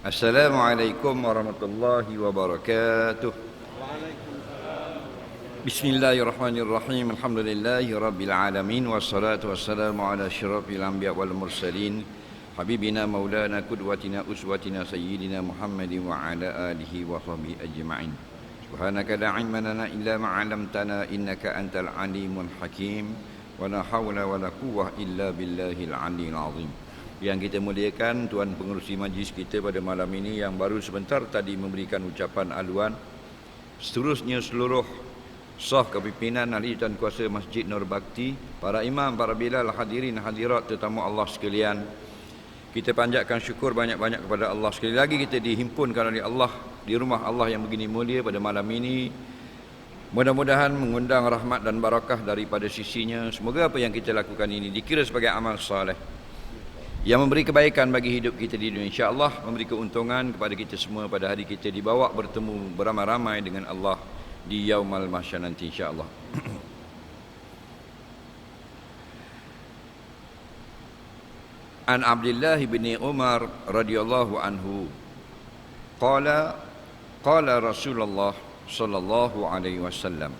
Assalamualaikum warahmatullahi wabarakatuh. Bismillahirrahmanirrahim. Alhamdulillahi rabbil alamin. Wassalatu wassalamu ala asyrafil anbiya wal mursalin, habibina maulana qudwatina uswatina sayyidina Muhammadin wa ala alihi wa sahbihi ajma'in. Subhanaka la ilma lana illa ma 'allamtana innaka antal alimul hakim. Wa la haula wa la quwwata illa billahil aliyyil azim. Yang kita muliakan Tuan Pengerusi Majlis kita pada malam ini yang baru sebentar tadi memberikan ucapan aluan, seterusnya seluruh sah kepimpinan ahli dan kuasa Masjid Nur Bakti, para imam, para bilal, hadirin hadirat, tetamu Allah sekalian, kita panjatkan syukur banyak-banyak kepada Allah. Sekali lagi kita dihimpunkan oleh Allah di rumah Allah yang begini mulia pada malam ini. Mudah-mudahan mengundang rahmat dan barakah daripada sisinya. Semoga apa yang kita lakukan ini dikira sebagai amal saleh yang memberi kebaikan bagi hidup kita di dunia, insya-Allah memberi keuntungan kepada kita semua pada hari kita dibawa bertemu beramai-ramai dengan Allah di yaumul mahsyar nanti, insya-Allah. An Abdullah bin Umar radhiyallahu anhu qala Rasulullah sallallahu alaihi wasallam,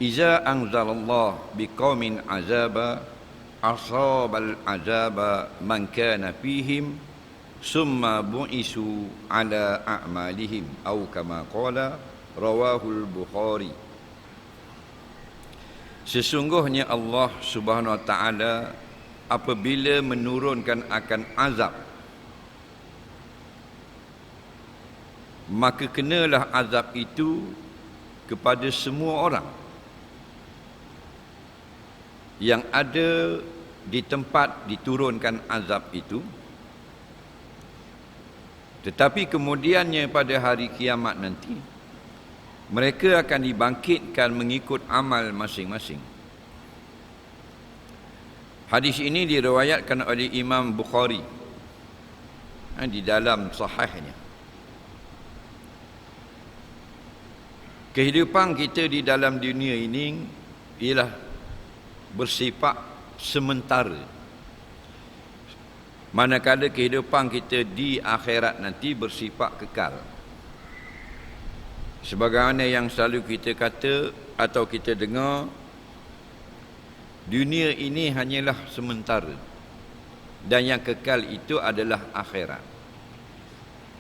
iza anzalallah biqaumin azaba asabal azaba man kana fihim summa bu'isu ala a'malihim atau kama qala rawahul Bukhari. Sesungguhnya Allah Subhanahu wa taala apabila menurunkan akan azab, maka kenalah azab itu kepada semua orang yang ada di tempat diturunkan azab itu, tetapi kemudiannya pada hari kiamat nanti mereka akan dibangkitkan mengikut amal masing-masing. Hadis ini diriwayatkan oleh Imam Bukhari di dalam sahihnya. Kehidupan kita di dalam dunia ini ialah bersifat sementara, manakala kehidupan kita di akhirat nanti bersifat kekal. Sebagaimana yang selalu kita kata atau kita dengar, dunia ini hanyalah sementara dan yang kekal itu adalah akhirat.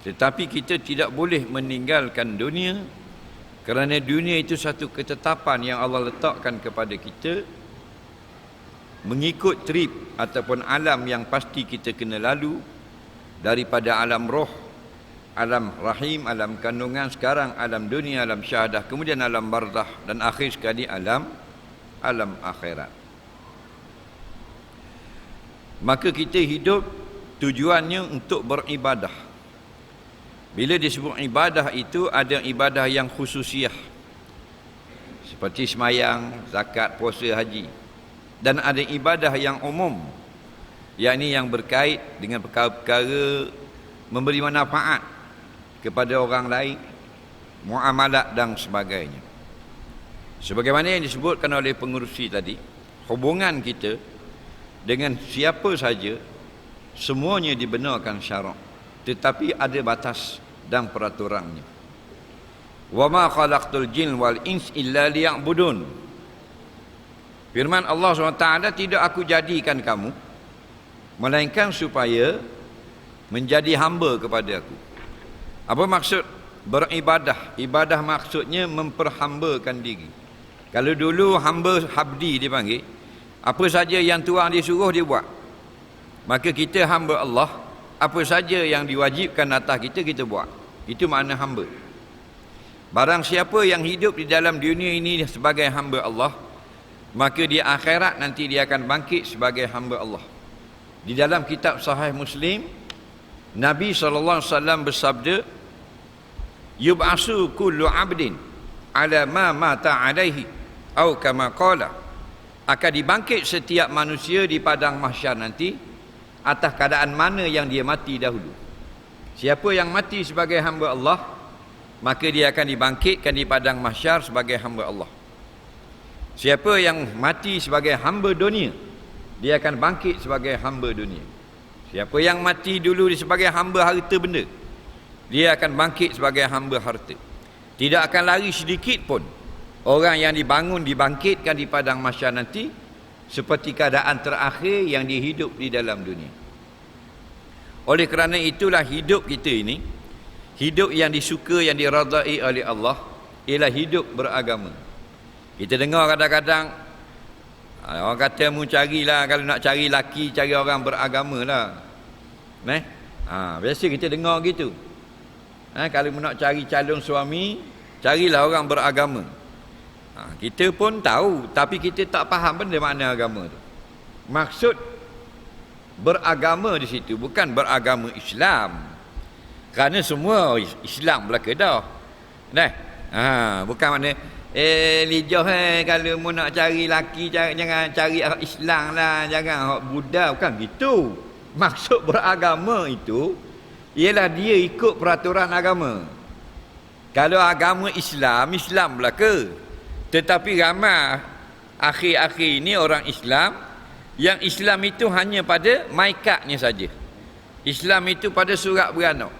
Tetapi kita tidak boleh meninggalkan dunia, kerana dunia itu satu ketetapan yang Allah letakkan kepada kita mengikut trip ataupun alam yang pasti kita kena lalu, daripada alam roh, alam rahim, alam kandungan, sekarang alam dunia, alam syahadah, kemudian alam barzah, dan akhir sekali alam akhirat. Maka kita hidup tujuannya untuk beribadah. Bila disebut ibadah itu, ada ibadah yang khususiah seperti semayang, zakat, puasa, haji. Dan ada ibadah yang umum, yakni yang berkait dengan perkara-perkara memberi manfaat kepada orang lain, muamalat dan sebagainya. Sebagaimana yang disebutkan oleh pengerusi tadi, hubungan kita dengan siapa saja semuanya dibenarkan syarak, tetapi ada batas dan peraturannya. Wa ma khalaqtul jin wal ins illa liya'budun. Firman Allah SWT, tidak aku jadikan kamu melainkan supaya menjadi hamba kepada aku. Apa maksud beribadah? Ibadah maksudnya memperhambakan diri. Kalau dulu hamba habdi dipanggil, apa saja yang Tuhan dia suruh dia buat. Maka kita hamba Allah, apa saja yang diwajibkan atas kita, kita buat. Itu makna hamba. Barang siapa yang hidup di dalam dunia ini sebagai hamba Allah, maka di akhirat nanti dia akan bangkit sebagai hamba Allah. Di dalam kitab Sahih Muslim, Nabi SAW bersabda, yub'asu kullu abdin ala ma mata alaihi atau kama qala, akan dibangkit setiap manusia di padang mahsyar nanti atas keadaan mana yang dia mati dahulu. Siapa yang mati sebagai hamba Allah, maka dia akan dibangkitkan di padang mahsyar sebagai hamba Allah. Siapa yang mati sebagai hamba dunia, dia akan bangkit sebagai hamba dunia. Siapa yang mati dulu sebagai hamba harta benda, dia akan bangkit sebagai hamba harta. Tidak akan lari sedikit pun orang yang dibangkitkan di padang mahsyar nanti seperti keadaan terakhir yang dia hidup di dalam dunia. Oleh kerana itulah hidup kita ini, hidup yang disuka, yang diradai oleh Allah, ialah hidup beragama. Kita dengar kadang-kadang orang kata mu carilah, kalau nak cari laki, cari orang beragama lah. Biasa kita dengar gitu. Kalau mu nak cari calon suami, carilah orang beragama. Kita pun tahu, tapi kita tak faham benda makna agama tu. Maksud beragama di situ bukan beragama Islam. Kerana semua Islam belaka dah. Bukan makna kalau mu nak cari laki, jangan cari Islam lah, jangan Buddha, bukan gitu. Maksud beragama itu ialah dia ikut peraturan agama. Kalau agama Islam, Islam belaka. Tetapi ramai akhir-akhir ini orang Islam, yang Islam itu hanya pada maikatnya saja. Islam itu pada surat beranak.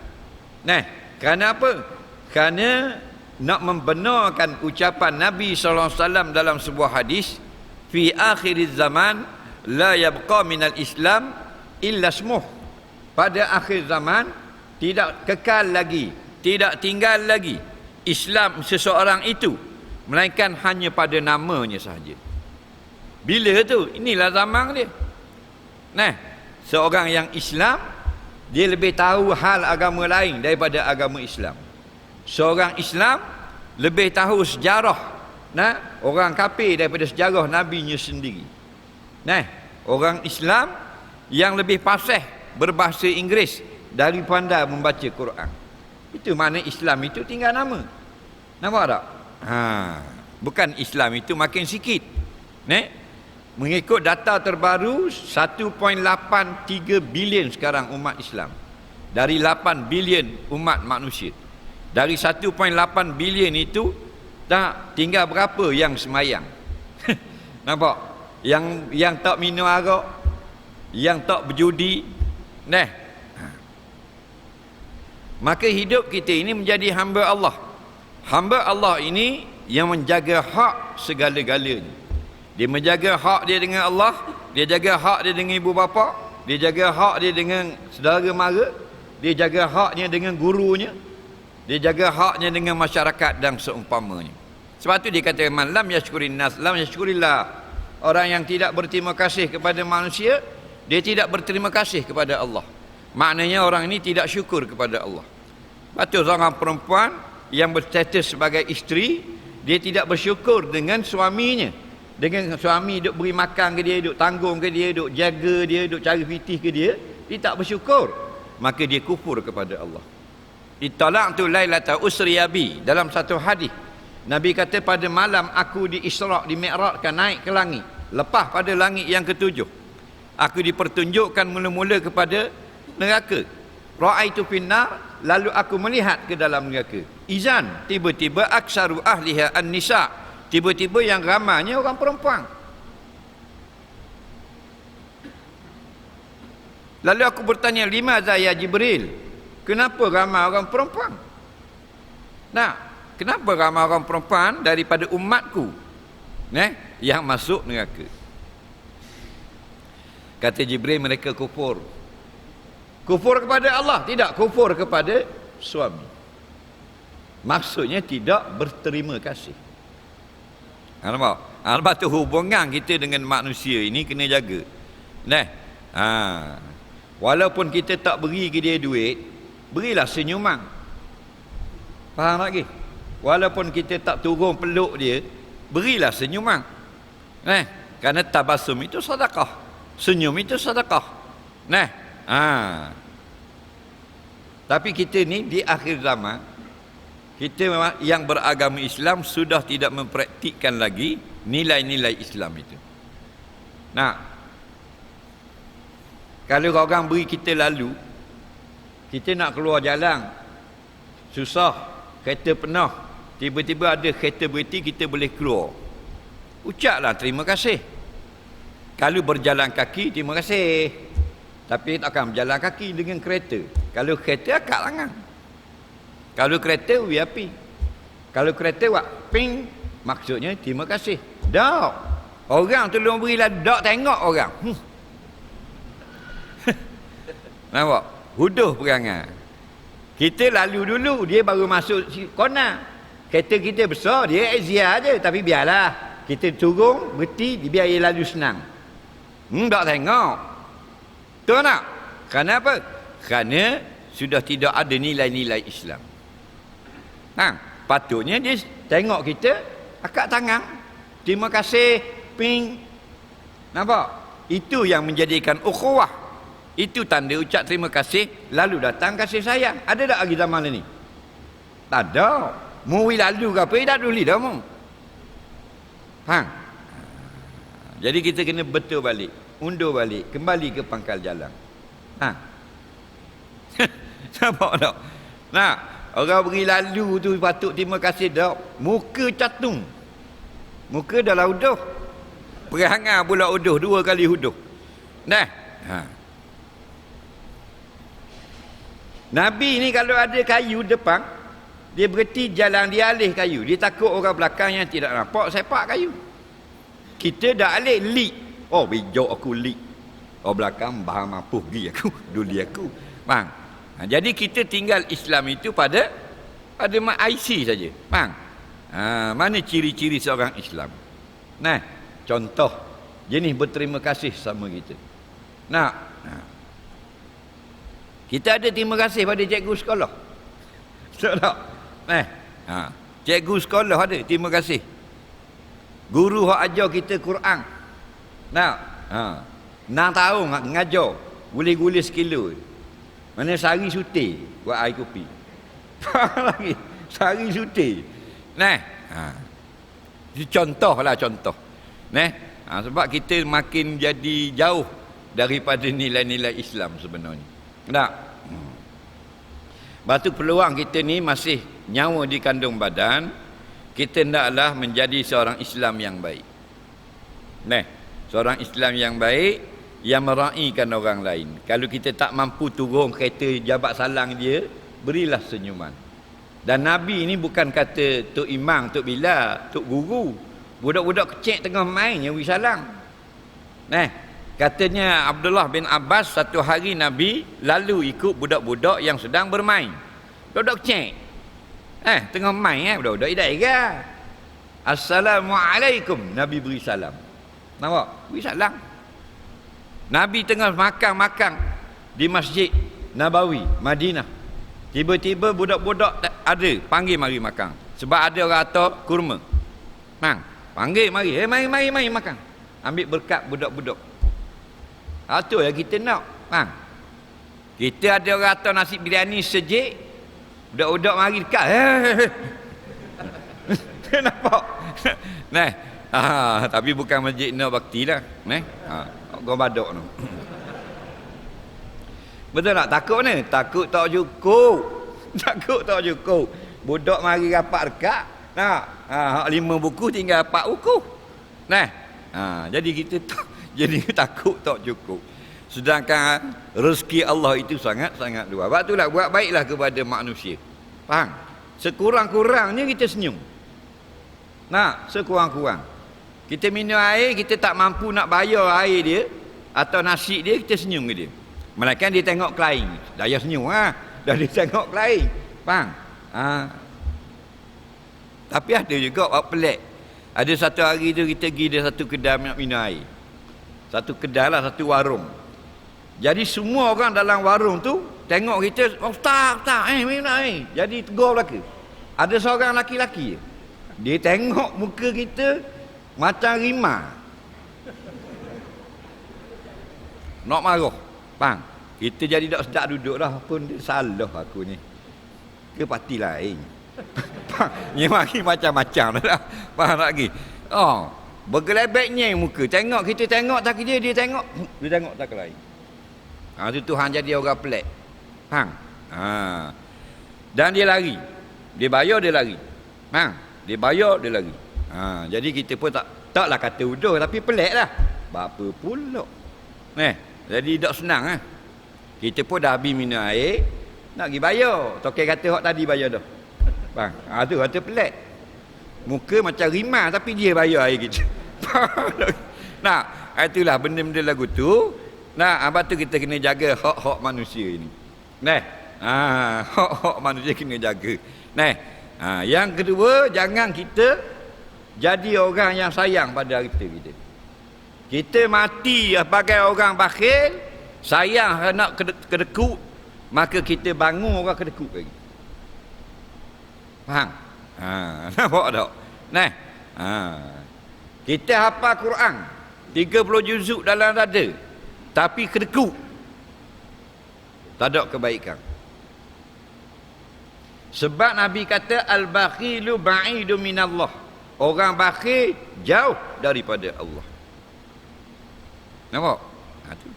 Kerana apa? Kerana nak membenarkan ucapan Nabi SAW dalam sebuah hadis, fi akhir zaman la yabqa minal Islam illa ismuh. Pada akhir zaman tidak kekal lagi, tidak tinggal lagi Islam seseorang itu, melainkan hanya pada namanya sahaja. Bila tu? Inilah zaman dia. Seorang yang Islam, dia lebih tahu hal agama lain daripada agama Islam. Seorang Islam lebih tahu sejarah orang kafir daripada sejarah nabinya sendiri. Orang Islam yang lebih fasih berbahasa Inggeris daripada membaca Quran. Itu makna Islam itu tinggal nama. Nampak tak? Bukan Islam itu makin sikit. Mengikut data terbaru 1.83 bilion sekarang umat Islam. Dari 8 bilion umat manusia. Dari 1.8 bilion itu tak tinggal berapa yang semayang. Nampak? Yang tak minum arak, yang tak berjudi. Maka hidup kita ini menjadi hamba Allah. Hamba Allah ini yang menjaga hak segala-galanya. Dia menjaga hak dia dengan Allah, dia jaga hak dia dengan ibu bapa, dia jaga hak dia dengan saudara mara, dia jaga haknya dengan gurunya, dia jaga haknya dengan masyarakat dan seumpamanya. Sebab tu dia kata man lam yashkurin nas lam yashkurillah. Orang yang tidak berterima kasih kepada manusia, dia tidak berterima kasih kepada Allah. Maknanya orang ini tidak syukur kepada Allah. Betul, seorang perempuan yang berstatus sebagai isteri, dia tidak bersyukur dengan suaminya. Dengan suami duk beri makan ke dia, duk tanggung ke dia, duk jaga dia, duk cari fitih ke dia, dia tak bersyukur. Maka dia kufur kepada Allah. Ittala'tu lailata usriya bi. Dalam satu hadis Nabi kata, pada malam aku di Isra', di Mi'rajkan, naik ke langit, lepas pada langit yang ketujuh, aku dipertunjukkan mula-mula kepada neraka. Ra'aitu finnar, lalu aku melihat ke dalam neraka. Izan, tiba-tiba aksaru ahliha an-nisa, tiba-tiba yang ramainya orang perempuan. Lalu aku bertanya, limadza ya Jibril, kenapa ramai orang perempuan? Kenapa ramai orang perempuan daripada umatku yang masuk neraka? Kata Jibril, mereka kufur. Kufur kepada Allah, tidak kufur kepada suami. Maksudnya tidak berterima kasih. Nampak? Sebab tu hubungan kita dengan manusia ini kena jaga. Walaupun kita tak beri ke dia duit, berilah senyuman. Faham lagi? Walaupun kita tak turun peluk dia, berilah senyuman. Kerana tabasum itu sedekah. Senyum itu sedekah. Tapi kita ni di akhir zaman, kita yang beragama Islam sudah tidak mempraktikkan lagi nilai-nilai Islam itu. Kalau orang beri kita lalu, kita nak keluar jalan, susah, kereta penuh, tiba-tiba ada kereta berhenti, kita boleh keluar. Ucaplah terima kasih. Kalau berjalan kaki, terima kasih. Tapi takkan berjalan kaki dengan kereta. Kalau kereta akak langang. Kalau kereta api. Kalau kereta wak ping, maksudnya terima kasih. Dok. Orang tolong berilah dok tengok orang. Nampak? Huduh perangai. Kita lalu dulu, dia baru masuk kona. Kereta kita besar, dia exia je. Tapi biarlah. Kita turun, berhenti, biar dia lalu senang. Dok tengok. Tahu tak? Kerana apa? Kerana sudah tidak ada nilai-nilai Islam. Patutnya dia tengok kita, akak tangan. Terima kasih, ping. Nampak? Itu yang menjadikan ukhuwah. Itu tanda ucap terima kasih, lalu datang kasih sayang. Ada tak lagi zaman ini? Tak ada. Mui lalu ke apa, tak dulu dah mu. Jadi kita kena betul balik. Undur balik, kembali ke pangkal jalan. Nampak tak? Nah, orang beri lalu tu patut terima kasih tak? Muka catung. Muka dah lah uduh. Perangai pula uduh, 2 kali uduh. Nabi ni kalau ada kayu depan, dia berhenti jalan, dia alih kayu. Dia takut orang belakang yang tidak nampak sepak kayu. Kita dah alih lik. Oh, bijak aku lik. Oh, belakang bahan mampu pergi aku, duli aku. Bang. Jadi kita tinggal Islam itu pada IC saja. Bang. Mana ciri-ciri seorang Islam? Nah, contoh jenis berterima kasih sama kita. Kita ada terima kasih pada cikgu sekolah. Betul tak? Cikgu sekolah ada terima kasih. Guru yang ajar kita Quran. 6 tahun ngajar. Guli-guli sekilo. Mana sehari suti buat air kopi. Lagi sehari suti. Contoh lah contoh. Sebab kita makin jadi jauh daripada nilai-nilai Islam sebenarnya. Tak? Batu peluang kita ni masih nyawa di kandung badan. Kita hendaklah menjadi seorang Islam yang baik. Seorang Islam yang baik yang meraihkan orang lain. Kalau kita tak mampu turun kereta jabat salang dia, berilah senyuman. Dan Nabi ni bukan kata Tok Imam, Tok Bilal, Tok Guru. Budak-budak kecil tengah main yang beri salam. Katanya Abdullah bin Abbas, satu hari Nabi lalu ikut budak-budak yang sedang bermain. Budak kecil. Tengah main budak-budak idah. Assalamualaikum. Nabi beri salam. Nampak? Beri salam. Nabi tengah makan-makan di Masjid Nabawi, Madinah. Tiba-tiba budak-budak ada panggil mari makan. Sebab ada orang atas kurma. Panggil mari. Mari makan. Ambil berkat budak-budak. Itu yang kita nak. Kita ada orang atas nasi biryani sejik. Budak-budak mari dekat. Nampak? Tapi bukan masjid Nur Bakti lah. Orang badok tu. Betul tak? Takut ni? Takut tak cukup. Takut tak cukup. Budak mari rapat dekat. 5 buku tinggal 4 buku. Jadi kita jadi takut tak cukup. Sedangkan rezeki Allah itu sangat-sangat luas. Sebab itulah buat baiklah kepada manusia. Faham? Sekurang-kurangnya kita senyum. Sekurang-kurang. Kita minum air, kita tak mampu nak bayar air dia atau nasi dia, kita senyum ke dia. Melainkan dia tengok klien. Dah ya senyum dah dia tengok klien. Faham? Tapi ada juga orang pelik. Ada satu hari tu kita pergi dia satu kedai nak minum air. Satu kedai lah, satu warung. Jadi semua orang dalam warung tu tengok kita, ustaz, minum air. Jadi tegur belaka. Ada seorang laki-laki. Dia tengok muka kita macam rimah. Nak marah. Bang, kita jadi tak sedap duduk dah pun salah aku ni. Ke parti lain. Ni mari macam-macam dah. Faham tak lagi? Bergelebeknya muka. Tengok kita tengok tak dia tengok. Dia tengok tak lain. Tu Tuhan jadi orang pelik. Faham? Dan dia lari. Dia bayar dia lari. Dia bayar dia lari. Jadi kita pun taklah kata uduh tapi pelik lah. Apa pula? Jadi tak senang Kita pun dah habis minum air, nak pergi bayar. Tokai kata hak tadi bayar dah. Bang, tu kata pelik. Muka macam rimah tapi dia bayar air kita. Nah, itulah benda-benda lagu tu. Nah, abang tu kita kena jaga hak-hak manusia ini. Nah, hak-hak manusia kena jaga. Nah, yang kedua, jangan kita jadi orang yang sayang pada harta kita. Kita mati sebagai orang bakhil, sayang nak kedekut, maka kita bangun orang kedekut lagi. Faham? Nampak tak? Nah, kita hafal Quran 30 juzuk dalam dada, tapi kedekut, tak ada kebaikan. Sebab Nabi kata al-bakhilu ba'idu minallah. Orang bakhil jauh daripada Allah. Nampak? Tu.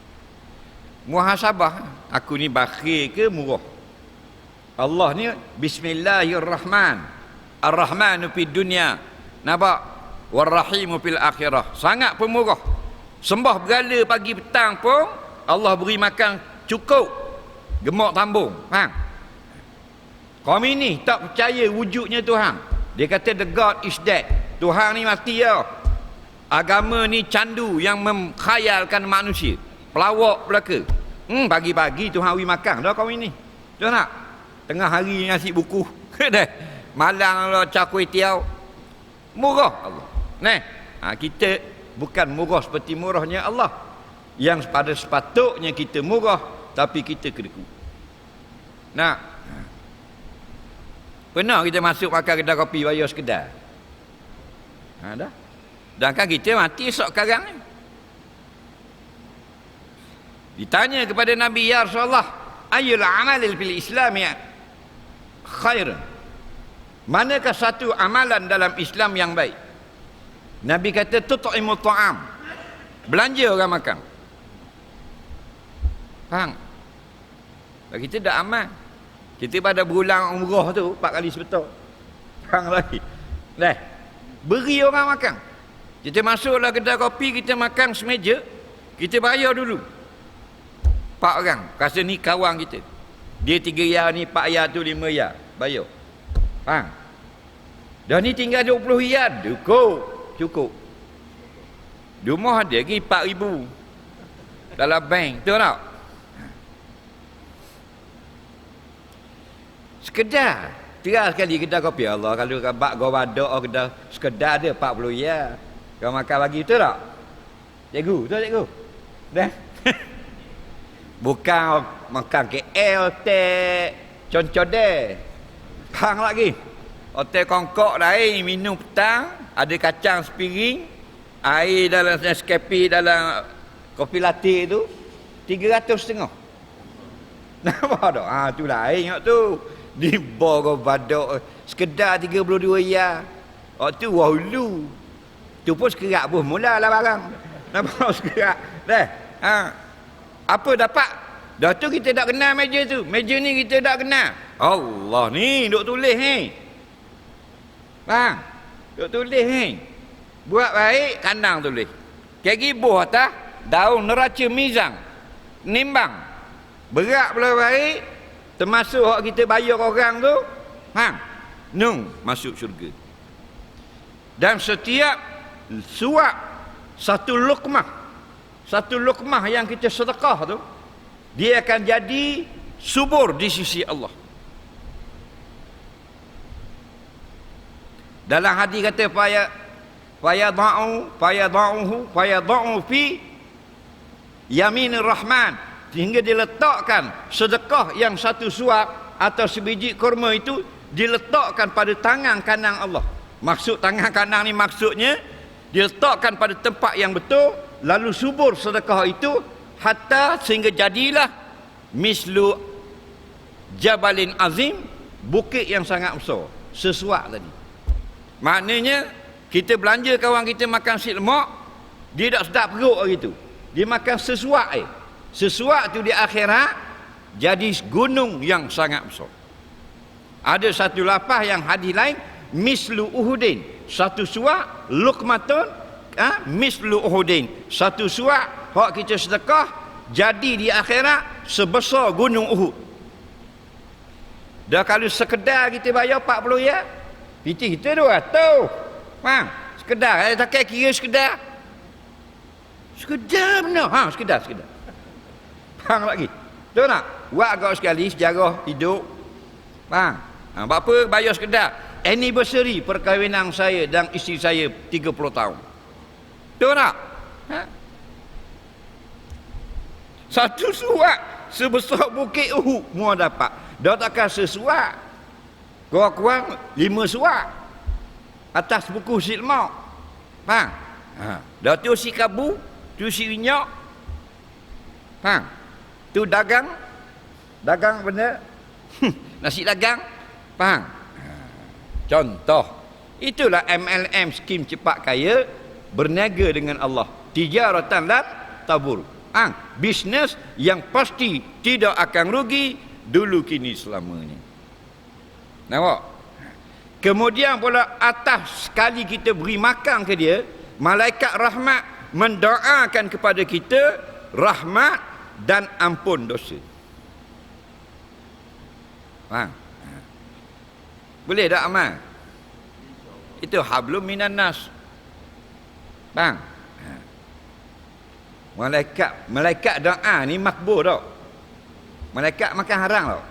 Muhasabah, aku ni bakhil ke murah? Allah ni bismillahirrahman. Ar-Rahmanu fid dunya. Nampak? War-Rahimu fil akhirah. Sangat pemurah. Sembah bergala pagi petang pun Allah beri makan cukup. Gemuk tambung. Faham? Kaum ini tak percaya wujudnya Tuhan. Dia kata the God is dead. Tuhan ni mati ya. Agama ni candu yang mengkhayalkan manusia. Pelawak belaka. Pagi-pagi Tuhan beri makan dah kaum ini. Tuan nak? Tengah hari nasi buku. Malang lah cak kuih tiaw. Murah Allah. Kita bukan murah seperti murahnya Allah. Yang pada sepatutnya kita murah, tapi kita kedekut. Pernah kita masuk makan kedai kopi bayar sekedar. Dah. Dan kan kita mati esok sekarang ni. Ditanya kepada Nabi, ya Rasulullah, ayyul amalil fil Islam ya khair. Manakah satu amalan dalam Islam yang baik? Nabi kata tut'imut ta'am. Belanja orang makan. Faham? Kita dah amal. Kita pada berulang umrah tu 4 kali sebetul. Faham lagi? Beri orang makan. Kita masuklah kedai kopi, kita makan semeja, kita bayar dulu. 4 orang. Rasa ni kawan kita. Dia 3 ya, ni 4 ya, tu 5 ya. Bayar. Faham? Dah ni tinggal 20 ya. Cukup. Di rumah ada lagi 4,000 dalam bank. Tahu tak? Sekedar. Tiga sekali kedai kopi. Allah, kalau bak gua badak kedai sekedar ada 40 ya. Kau makan bagi, betul tak? Cikgu, betul cikgu? Dah. Bukan makan KL, teh, concodeh. Hang lagi. Hotel Kongkok lain, minum petang, ada kacang sepiring, air dalam Nescafe dalam kopi latte tu 350. Nampak tak? Tu lain kat tu. Di bar kau badak sekedar 32 ya. Tu wahulu. Tu pun sekerak pun mulalah barang. Nampak sekerak. Apa dapat? Dah tu kita tak kenal meja tu. Meja ni kita tak kenal. Allah ni duk tulis ni. Faham? Duk tulis ni. Buat baik kandang tulis. Kaki buah atas daun neraca mizan. Nimbang. Berat pula baik, termasuk hak kita bayar orang tu. Faham? Masuk syurga. Dan setiap suap satu lukmah yang kita sedekah tu, dia akan jadi subur di sisi Allah. Dalam hadis kata fayada'uhu fi yaminir rahman, sehingga diletakkan sedekah yang satu suap atau sebiji kurma itu diletakkan pada tangan kanan Allah. Maksud tangan kanan ni maksudnya diletakkan pada tempat yang betul, lalu subur sedekah itu hatta sehingga jadilah mislu jabalin azim, bukit yang sangat besar, sesuap tadi. Maknanya kita belanja kawan kita makan nasi lemak, dia tak sedap perut hari tu, dia makan sesuap sesuap tu di akhirat jadi gunung yang sangat besar. Ada satu lafaz yang hadis lain, mislu uhudin, satu suap luqmatun mislu uhudin, satu suap hak kita sedekah jadi di akhirat sebesar gunung Uhud. Dah kalau sekedar kita bayar 40 ya, kita 200. Faham? Sekedar, tak kira sekedar. Sekedar benar. Sekedar. Faham lagi? Betul tak? Buat kau sekali sejarah hidup. Faham? Berapa bayar sekedar? Anniversary perkahwinan saya dan isteri saya 30 tahun. Betul tak? Satu suat sebesar bukit Uhud muat dapat. Dah takkan sesuat. Kurang-kurang 5 suat. Atas buku silmak. Faham? Dah tu si kabu, tu si minyak. Faham? Tu dagang. Dagang benda. Nasi dagang. Faham? Contoh. Itulah MLM, skim cepat kaya. Berniaga dengan Allah. Tijaratan lan tabur. Bisnes yang pasti tidak akan rugi dulu kini selamanya. Nampak? Kemudian pula atas sekali kita beri makan ke dia, malaikat rahmat mendoakan kepada kita rahmat dan ampun dosa. Boleh tak amal? Itu hablum minan nas. Malaikat doa ni makbul tau. Malaikat makan haram tau.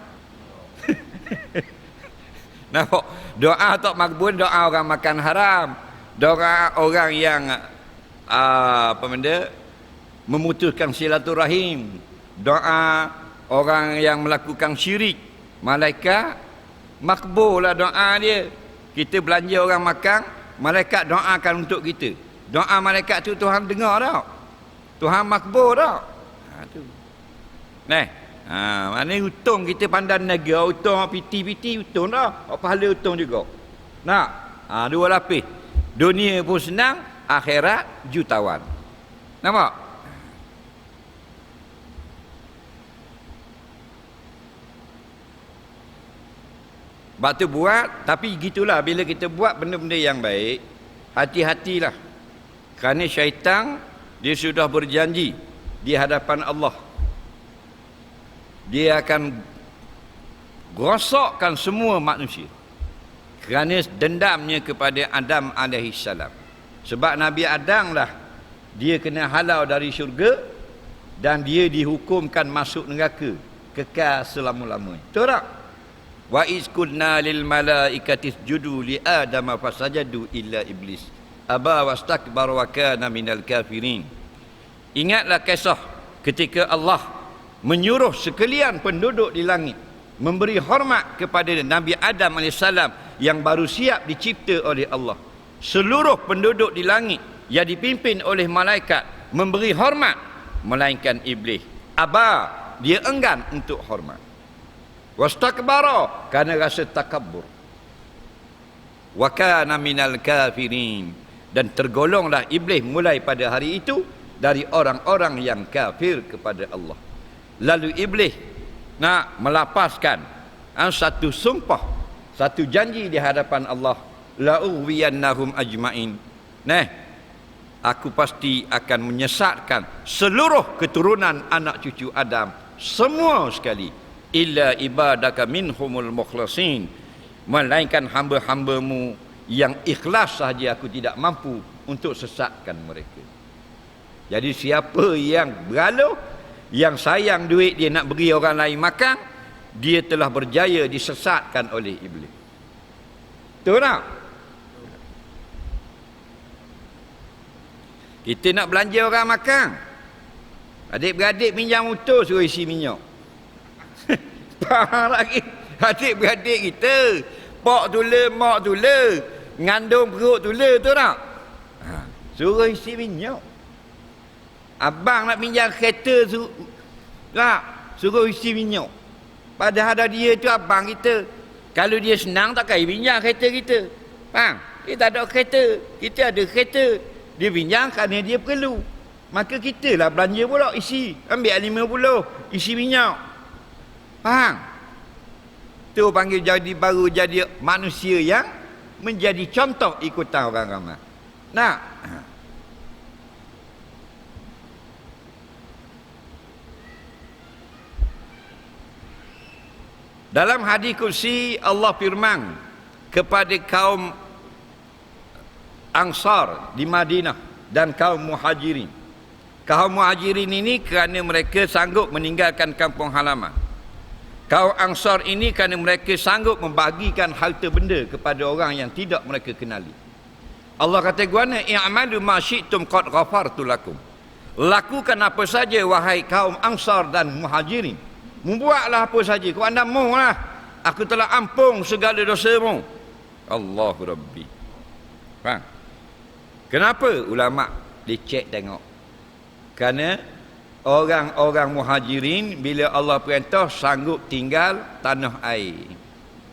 Nampak? Doa tak makbul, doa orang makan haram. Doa orang yang memutuskan silaturahim. Doa orang yang melakukan syirik. Malaikat makbul lah doa dia. Kita belanja orang makan, malaikat doakan untuk kita. Doa malaikat tu Tuhan dengar tau. Tuhan makbul tau. Tu. Mana hutang kita pandang negara, hutang piti-piti hutang dah. Pahala hutang juga. Nak? Dua lapis. Dunia pun senang, akhirat jutawan. Nampak? Sebab tu buat, tapi gitulah bila kita buat benda-benda yang baik, hati-hatilah. Kerana syaitan dia sudah berjanji di hadapan Allah. Dia akan rosakkan semua manusia. Kerana dendamnya kepada Adam AS. Sebab Nabi Adam lah dia kena halau dari syurga dan dia dihukumkan masuk neraka kekal selama-lamanya. Betul tak? Wa iz qulna lil malaikati isjudu li adama fasajadu illa iblis aba wastakbara wa kana minal kafirin. Ingatlah kisah ketika Allah menyuruh sekalian penduduk di langit memberi hormat kepada Nabi Adam AS yang baru siap dicipta oleh Allah. Seluruh penduduk di langit yang dipimpin oleh malaikat memberi hormat, melainkan iblis. Aba, dia enggan untuk hormat. Wastakbara, kerana rasa takabbur. Wa kana minal kafirin, dan tergolonglah iblis mulai pada hari itu dari orang-orang yang kafir kepada Allah. Lalu iblis nak melapaskan satu sumpah, satu janji di hadapan Allah, la uwiyannahum ajmain. Aku pasti akan menyesatkan seluruh keturunan anak cucu Adam semua sekali, illa ibadaka minhumul mukhlasin, melainkan hamba-hambamu yang ikhlas sahaja aku tidak mampu untuk sesatkan mereka. Jadi siapa yang beraluh, yang sayang duit dia nak beri orang lain makan, dia telah berjaya disesatkan oleh iblis. Betul tak? Kita nak belanja orang makan, adik-beradik pinjam motor suruh isi minyak. Faham lagi? Adik-beradik kita, pak tula, mak tula, ngandung perut tula, tu tak? Suruh isi minyak. Abang nak pinjam kereta suruh isi minyak. Padahal dia tu abang kita. Kalau dia senang takkan pinjam kereta kita. Faham? Dia tak ada kereta, kita ada kereta. Dia pinjam kerana dia perlu. Maka kita lah belanja pula isi. Ambil 50, isi minyak. Faham? Tu panggil jadi baru jadi manusia yang menjadi contoh ikutan orang ramai. Nak? Dalam hadis kursi Allah firman kepada kaum Ansar di Madinah dan kaum Muhajirin. Kaum Muhajirin ini kerana mereka sanggup meninggalkan kampung halaman. Kaum Ansar ini kerana mereka sanggup membagikan harta benda kepada orang yang tidak mereka kenali. Allah kata guana, i'malu ma syi'tum qad ghafartu lakum. Lakukan apa saja wahai kaum Ansar dan Muhajirin. Membuatlah apa saja kau anda maulah. Aku telah ampun segala dosamu. Allahu Rabbi. Faham? Kenapa ulama dicek tengok? Kerana orang-orang Muhajirin bila Allah perintah sanggup tinggal tanah air.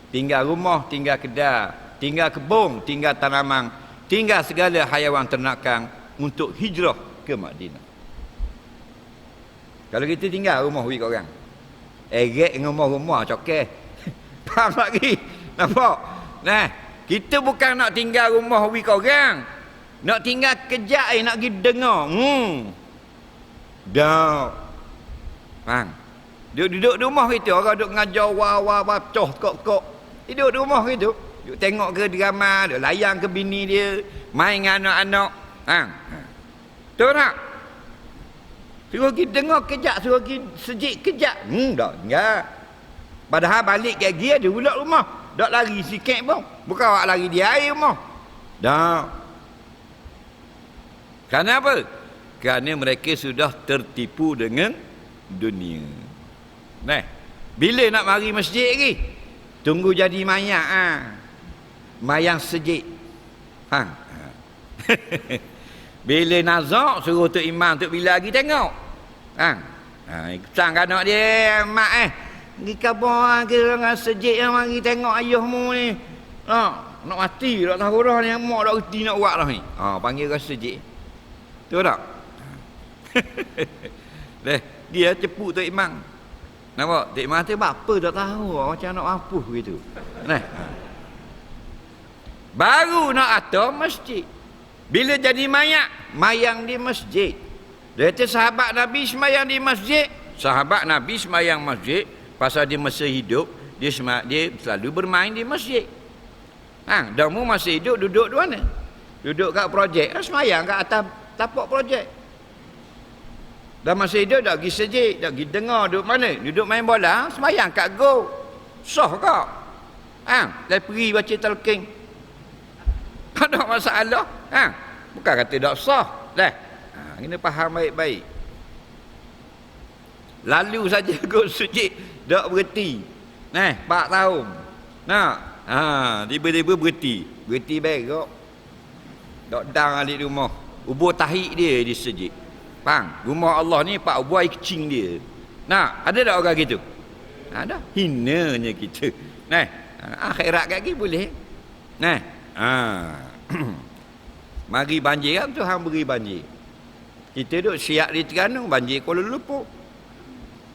Tinggal rumah, tinggal kedai, tinggal kebun, tinggal tanaman, tinggal segala haiwan ternakan untuk hijrah ke Madinah. Kalau kita tinggal rumah wik orang, erek rumah-rumah cokeh. Faham lagi? Nampak? Nah, kita bukan nak tinggal rumah wik orang, nak tinggal kejap nak pergi dengar. Dah. Faham? Duduk di rumah kita, orang duduk ngajar wah bacoh kok. Duduk di rumah kita, duduk tengok ke drama, duduk layan ke bini dia, main dengan anak-anak. Faham? Betul tak? Suruh pergi dengar kejap, suruh pergi sejik kejap. Tak tinggal. Padahal balik ke dia ada pula rumah. Tak lari sikit pun. Bukan awak lari di air rumah. Tak. Kerana apa? Kerana mereka sudah tertipu dengan dunia. Nah, bila nak mari masjid lagi? Tunggu jadi mayat. Mayang sejik. Faham? Bila nazak suruh Tok Imam Tok Bila lagi tengok. Kusang anak dia mak pergi khabar ke dengan sejik yang mari tengok ayahmu ni. Nak mati tak tahu dah ni mak dak reti nak buat dah ni. Panggil ke sejik. Betul tak? Dia cepuk Tok Imam. Nampak? Tok Imam tu apa tak tahu macam nak mampu gitu. Nah. Baru nak atur masjid. Bila jadi mayat, mayang di masjid. Dia kata sahabat Nabi semayang di masjid. Sahabat Nabi semayang masjid pasal dia masa hidup dia selalu bermain di masjid. Dan mu masa hidup duduk di mana? Duduk kat projek. Semayang kat atas tapak projek. Dan masa hidup dah pergi sejik, dah pergi dengar duduk mana? Duduk main bola, semayang kat go. Sah kau. Dah pergi baca talqin. Ada masalah? Bukan kata tak sah. Kena faham baik-baik. Lalu saja kot sujud tak berhenti. 4 tahun. Tiba-tiba berhenti. Berhenti baik kok. Tak dang alik rumah. Ubur tahik dia di sujud. Faham? Rumah Allah ni pak buai kecing dia. Ada tak orang gitu? Ada. Hinanya kita. Akhirat kaki boleh. Mari banjir kan Tuhan beri banjir. Kita duduk siap di Terengganu, banjir Kuala Lumpur.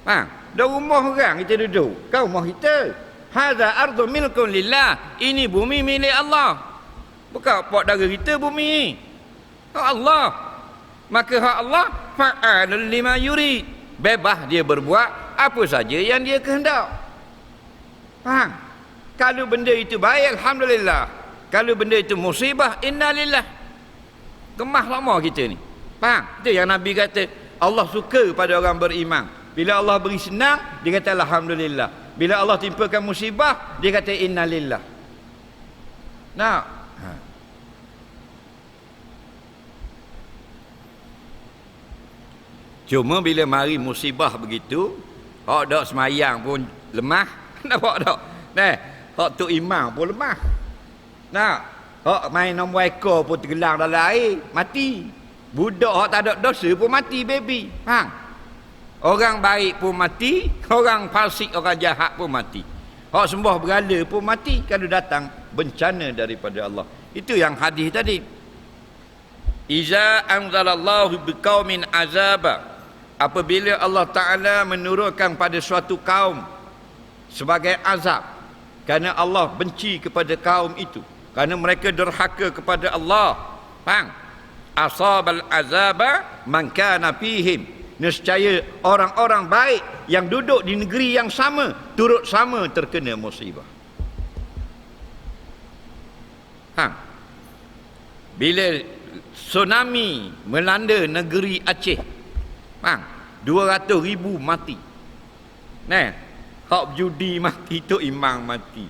Dah rumah orang kita duduk. Kau rumah kita. Hadza ardu milkun lillah. Ini bumi milik Allah. Bukan pok dara kita bumi ni. Hak Allah. Maka hak Allah fa'alul lima yurid. Bebas dia berbuat apa saja yang dia kehendak. Faham? Kalau benda itu baik, alhamdulillah. Kalau benda itu musibah, innalillah. Gemah lama kita ni. Faham? Itu yang Nabi kata, Allah suka pada orang beriman. Bila Allah beri senang, dia kata alhamdulillah. Bila Allah timpakan musibah, dia kata innalillah. Cuma bila mari musibah begitu, hak dak semayang pun lemah. Nampak tak? Hak Tok Imam pun lemah. Hak main nombor ekor pun tergelang dalam air, mati. Budak hak tak ada dosa pun mati baby. Faham? Orang baik pun mati, orang fasik, orang jahat pun mati. Hak sembah berhala pun mati kalau datang bencana daripada Allah. Itu yang hadis tadi. Iza anzalallahu biqaumin azaba. Apabila Allah Ta'ala menurunkan pada suatu kaum sebagai azab, kerana Allah benci kepada kaum itu, kerana mereka derhaka kepada Allah. Faham? Asabal azaba man kana fihim. nescaya orang-orang baik yang duduk di negeri yang sama turut sama terkena musibah. Bila tsunami melanda negeri Aceh, 200,000 mati. Hak judi mati, Tok Imam mati.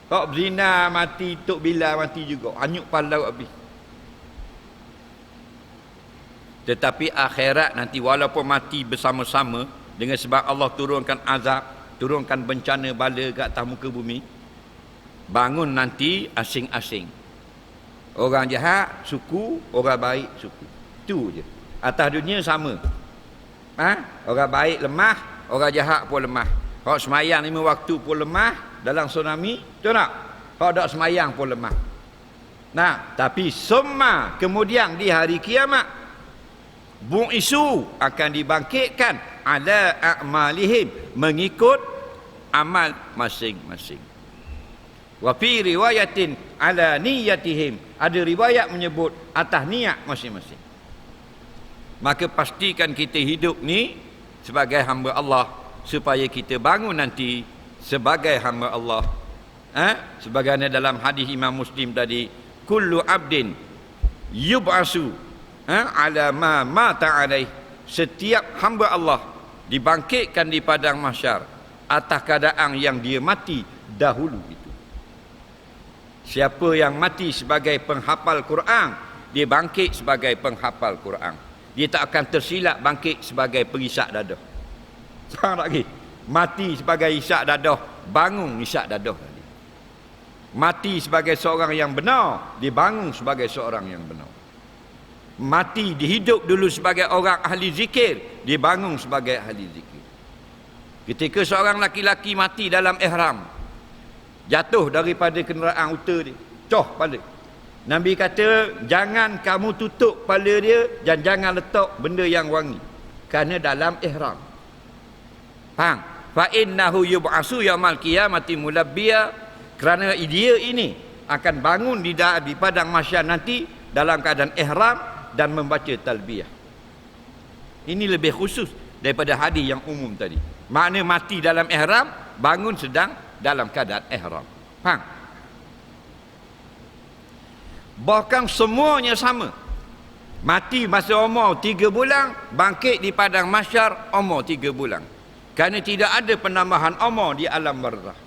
Hak zina mati, Tok Bilal mati juga. Hanyut palau habis. Tetapi akhirat nanti walaupun mati bersama-sama, dengan sebab Allah turunkan azab, turunkan bencana bala ke atas muka bumi, bangun nanti asing-asing. Orang jahat suku, orang baik suku. Itu je. Atas dunia sama. Orang baik lemah, orang jahat pun lemah. Hak semayang 5 waktu pun lemah dalam tsunami, betul tak? Hak tak semayang pun lemah. Tapi summa kemudian di hari kiamat, bu'isu akan dibangkitkan ala a'malihim, mengikut amal masing-masing. Wa fi riwayatin ala niyatihim, ada riwayat menyebut atas niat masing-masing. Maka pastikan kita hidup ni sebagai hamba Allah, supaya kita bangun nanti sebagai hamba Allah. Sebagaimana dalam hadis Imam Muslim tadi, kullu abdin yub'asu ala ma mata alaih, setiap hamba Allah dibangkitkan di padang mahsyar atas keadaan yang dia mati dahulu itu. Siapa yang mati sebagai penghafal Quran, dia bangkit sebagai penghafal Quran. Dia tak akan tersilap bangkit sebagai pengisap dadah. Faham lagi? Mati sebagai isap dadah, bangun isap dadah tadi. Mati sebagai seorang yang benar, dia bangun sebagai seorang yang benar. Mati dihidup dulu sebagai orang ahli zikir, dia bangun sebagai ahli zikir. Ketika seorang laki-laki mati dalam ihram, jatuh daripada kenderaan unta dia, coh kepala, Nabi kata jangan kamu tutup kepala dia dan jangan letak benda yang wangi, kerana dalam ihram. Faham? Fa innahu yub'asu yaumal qiyamati mulabbiya, kerana dia ini akan bangun di padang mahsyar nanti dalam keadaan ihram dan membaca talbiyah. Ini lebih khusus daripada hadis yang umum tadi. Makna mati dalam ihram, bangun sedang dalam keadaan ihram. Faham? Bahkan semuanya sama. Mati masa umur 3 bulan, bangkit di padang mahsyar umur 3 bulan. Kerana tidak ada penambahan umur di alam barzakh.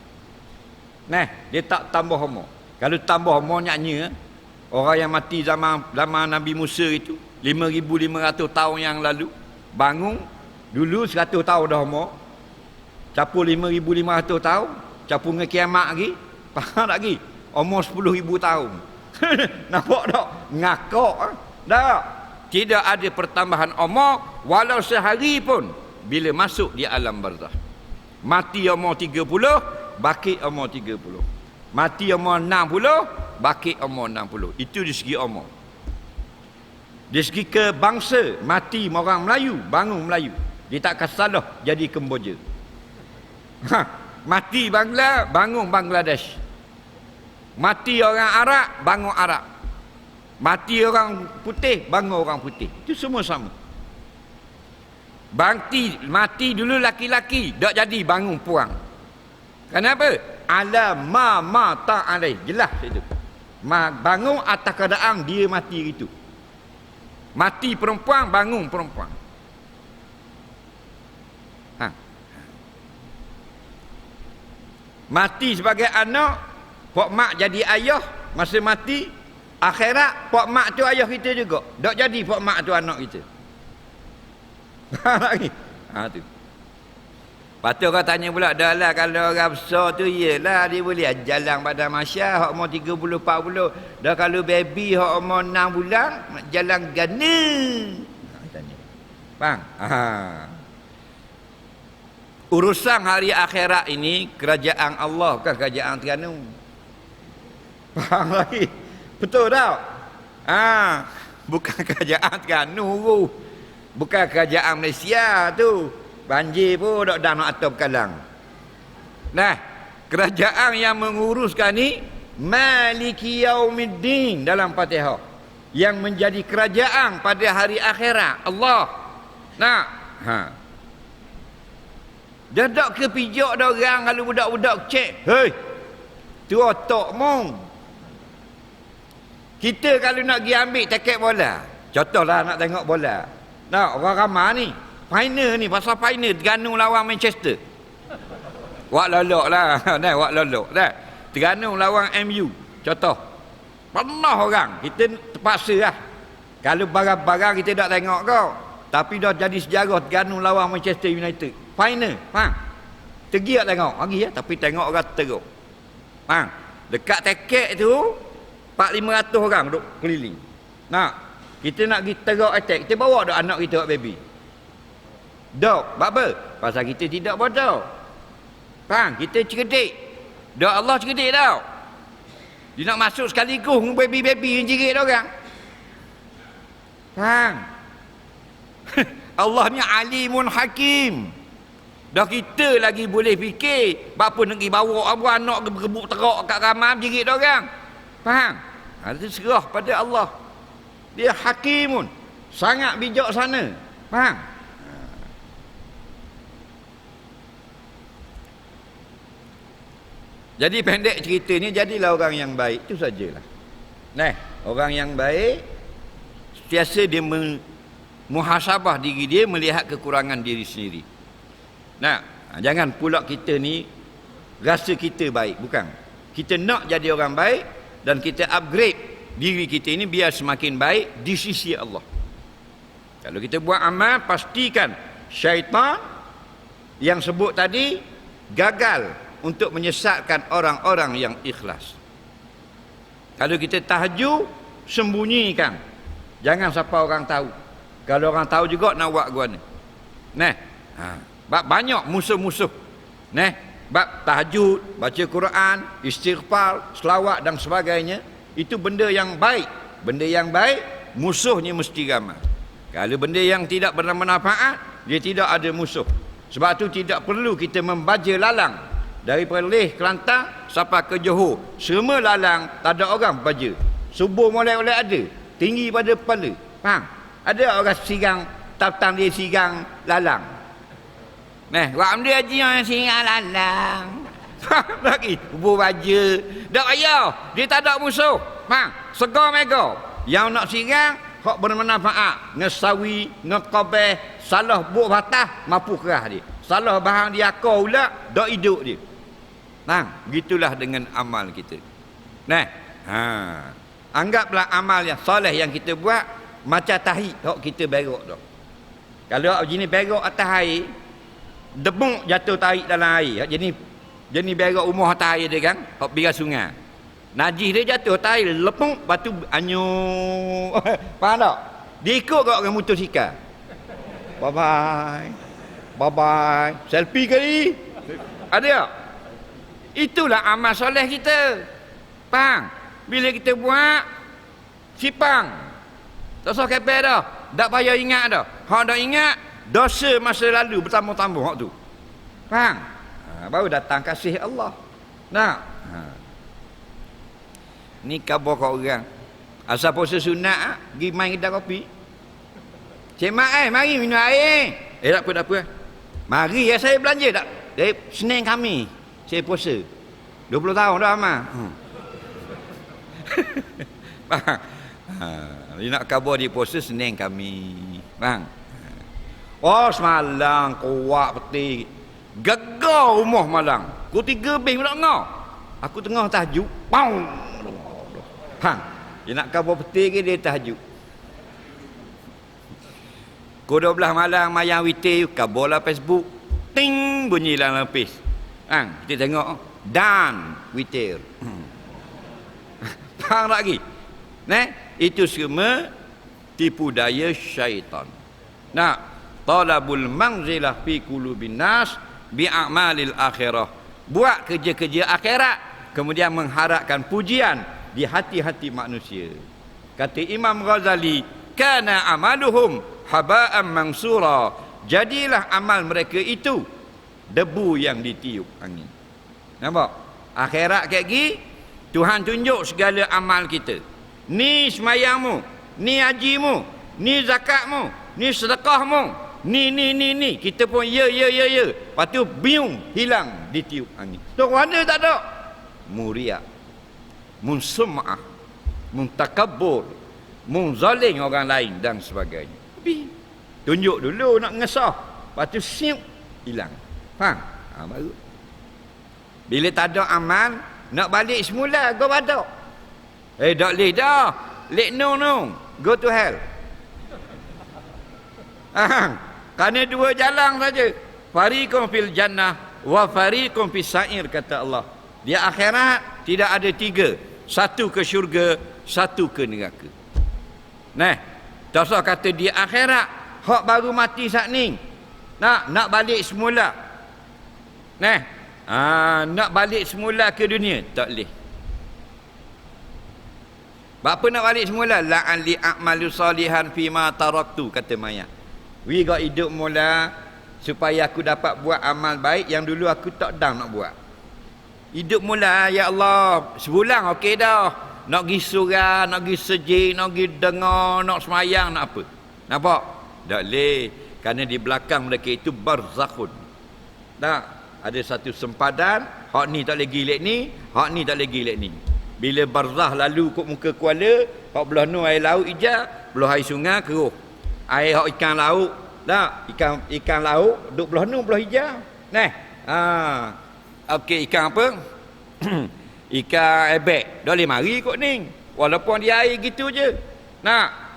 Dia tak tambah umur. Kalau tambah umur nyanyi, orang yang mati zaman Nabi Musa itu 5,500 tahun yang lalu, bangun dulu 100 tahun dah umur, capur 5,500 tahun, capur dengan kiamat lagi, faham lagi, umur 10,000 tahun. Nampak tak? Ngakak tak? Tidak ada pertambahan umur walau sehari pun bila masuk di alam barzakh. Mati umur 30, bangkit umur 30. Mati umur 60, bangkit umur 60. Itu di segi umur. Di segi kebangsa, mati orang Melayu, bangun Melayu. Dia tak akan salah jadi Kemboja. Mati Bangla, bangun Bangladesh. Mati orang Arab, bangun Arab. Mati orang putih, bangun orang putih. Itu semua sama. Mati dulu laki-laki, tak jadi bangun puang. Kenapa? Ala ma mata alaih. Jelas itu. Bangun atas keadaan dia mati itu. Mati perempuan, bangun perempuan. Mati sebagai anak, pok mak jadi ayah masa mati. Akhirat pok mak tu ayah kita juga. Tak jadi pok mak tu anak kita. Lagi. Tu. Patut orang tanya pula, dah lah kalau orang besar tu iyalah dia boleh jalan pada mahsyar hak umur 30 40. Dah kalau baby hak umur 6 bulan jalan gana. Tanya. Faham? Urusan hari akhirat ini kerajaan Allah, bukan kerajaan Terengganu. Faham lagi? Betul tak? Bukan kerajaan Terengganu, bukan kerajaan Malaysia tu. Banjir pun dah nak atur kalang. Kerajaan yang menguruskan ni Maliki Yaumiddin dalam Fatihah, yang menjadi kerajaan pada hari akhirat Allah. Dah tak ke pijak dah orang kalau budak-budak cek. Hei, tu otak mong. Kita kalau nak pergi ambil tiket bola, contohlah nak tengok bola. Nak orang ramai ni, final ni, pasal final Terengganu lawan Manchester. Wak lolok lah, dah wak lolok dah. Terengganu lawan MU, contoh. Pernah orang, kita terpaksa lah. Kalau barang-barang kita tak tengok kau. Tapi dah jadi sejarah Terengganu lawan Manchester United. Final, faham? Tergiak tengok, lagi ya, tapi tengok orang teruk. Faham? Dekat tiket tu 400-500 orang duduk keliling. Nak, kita nak pergi teruk attack, kita bawa dak anak kita, baby. Dok, buat apa? Pasal kita tidak bodoh. Faham? Kita cerdik. Dok Allah cerdik tau. Dia nak masuk sekaligus baby-baby yang jerit orang. Faham? Allah ni alimun hakim. Dah kita lagi boleh fikir apa nak pergi bawa apa anak gebuk teruk kat ramai jerit orang. Faham? Itu serah pada Allah. Dia hakimun, sangat bijaksana. Faham? Jadi pendek ceritanya, jadilah orang yang baik, itu sajalah. Orang yang baik sentiasa dia muhasabah diri dia, melihat kekurangan diri sendiri. Jangan pula kita ni rasa kita baik, bukan. Kita nak jadi orang baik dan kita upgrade diri kita ini biar semakin baik di sisi Allah. Kalau kita buat amal, pastikan syaitan yang sebut tadi gagal untuk menyesatkan orang-orang yang ikhlas. Kalau kita tahajud, sembunyikan. Jangan siapa orang tahu. Kalau orang tahu juga nak buat guna. Bab banyak musuh-musuh. Bab tahajud, baca Quran, istighfar, selawat dan sebagainya, itu benda yang baik. Benda yang baik, musuhnya mesti ramai. Kalau benda yang tidak bermanfaat, dia tidak ada musuh. Sebab tu tidak perlu kita membaja lalang dari Perlis, Kelantan sampai ke Johor. Semua lalang tak ada orang baja. Subuh molek-molek ada, tinggi pada kepala. Faham? Ada orang sigang, tang dia sigang lalang. Buat dia haji yang singgah lalang. Lagi hubur baja. Tak payah, dia tak ada musuh. Faham? Segar mega. Yang nak singgah, hak bermanfaat. Ngesawi, ngekobeh, salah buat batas, mampu kerah dia. Salah bahan dia akau pula, tak hidup dia. Begitulah dengan amal kita. Anggaplah amal yang soleh yang kita buat macam tahi hak kita berok tu. Kalau hak jenis berok atas air, debuk jatuh tahi dalam air. Hak jenis berok rumah atas air dia kan, hak biar sungai. Najis dia jatuh tahi, lepuk, batu anyur. Faham tak? Dia ikut kat orang motosikal. Bye-bye. Selfie kali. Ada tak? Itulah amal soleh kita. Faham? Bila kita buat, sipang. Tak usah kepek dah. Tak payah ingat dah. Hak dah ingat, dosa masa lalu bertambah-tambah hak tu. Faham? Baru datang kasih Allah. Ni khabar kat orang. Asal puasa sunat, pergi main kedai kopi. Cik Mak mari minum air. Tak apa. Mari ya saya belanja tak? Dari Senin kami saya puasa. 20 tahun dah amal. Dia nak khabar dia puasa Senin kami. Bang. Semalam kuat peti. Gegar rumah malang. Pukul 3 lebih pula ngau. Aku tengah tahajud. Pau. Dia nak khabar peti ke dia tahajud. Pukul 12 malam mayang witir, kabarlah Facebook. Ting bunyilah lapis. Kita tengok dan witir. Faham lagi? Itu semua tipu daya syaitan. Talabul manzilah fi qulubin nas bi a'malil akhirah. Buat kerja-kerja akhirat, kemudian mengharapkan pujian di hati-hati manusia. Kata Imam Ghazali, kana amaluhum haba'an mansura. Jadilah amal mereka itu debu yang ditiup angin. Nampak? Akhirat kayak gini, Tuhan tunjuk segala amal kita. Ni semayangmu, ni hajimu, ni zakatmu, ni sedekahmu. Ni. Kita pun ya. Lepas tu biung, hilang, ditiup angin. Tu mana tak ada. Muriak, munsum'ah, muntakabbur, munzaling orang lain dan sebagainya. Tunjuk dulu nak ngesah. Lepas tu siup, hilang. Faham? Baru. Bila tak ada amal, nak balik semula, go badak. Tak boleh dah. No. Go to hell. Kerana dua jalan saja. Fariqun fil jannah wa fariqun fis sa'ir, kata Allah. Di akhirat tidak ada tiga. Satu ke syurga, satu ke neraka. Nah, tak usah kata di akhirat, hak baru mati saat ni. Nak balik semula. Nah, nak balik semula ke dunia, tak boleh. Apa nak balik semula? La'alli a'malu salihan fima taraktu, kata mayat. We got hidup mula supaya aku dapat buat amal baik yang dulu aku tak dang nak buat. Hidup mula, ya Allah, sebulan okey dah. Nak pergi surau, nak pergi sejid, nak pergi dengar, nak semayang, nak apa. Nampak? Tak boleh. Kerana di belakang mereka itu barzakhun. Tak? Ada satu sempadan, hak ni tak boleh gilek ni, hak ni tak boleh gilek ni. Bila barzah lalu kot muka kuala, hak belah nu air laut hijau, belah air sungai keruh. Air hak ikan laut, tak? Ikan laut duk belah nu belah hijau. Nah. Okey, ikan apa? Ikan ebek. Dah boleh mari kot ni. Walaupun dia air gitu je. Nak?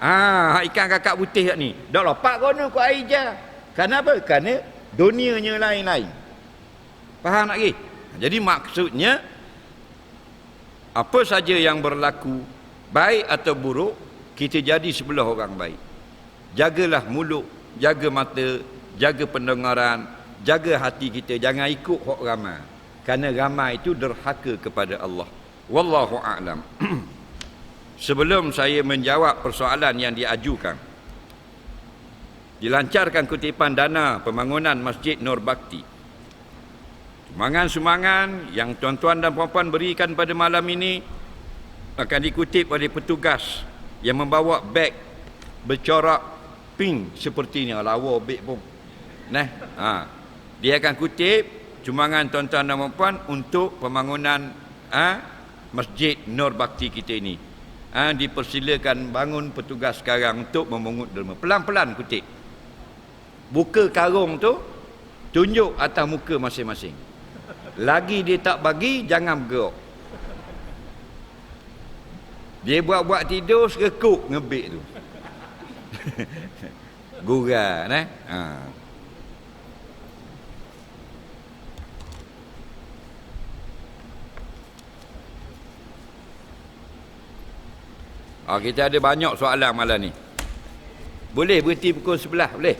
Ikan kakak putih ni. Dah lopak kono kot air hijau. Kenapa? Kerana dunianya lain-lain. Faham tak lagi? Jadi maksudnya, apa saja yang berlaku, baik atau buruk, kita jadi sebelah orang baik. Jagalah mulut, jaga mata, jaga pendengaran, jaga hati kita. Jangan ikut hak ramai. Kerana ramai itu derhaka kepada Allah. Wallahu a'lam. Sebelum saya menjawab persoalan yang diajukan, dilancarkan kutipan dana pembangunan Masjid Nur Bakti. Sumbangan-sumbangan yang tuan-tuan dan puan-puan berikan pada malam ini akan dikutip oleh petugas yang membawa beg bercorak pink seperti ni. Lawa beg pun. Dia akan kutip sumbangan tuan-tuan dan puan-puan untuk pembangunan Masjid Nur Bakti kita ini. Dipersilakan bangun petugas sekarang untuk memungut derma. Pelan-pelan kutip. Buka karung tu, tunjuk atas muka masing-masing. Lagi dia tak bagi, jangan bergerak. Dia buat-buat tidur, sekekuk ngebik tu. Guran, kita ada banyak soalan malam ni. Boleh berhenti pukul 11, boleh?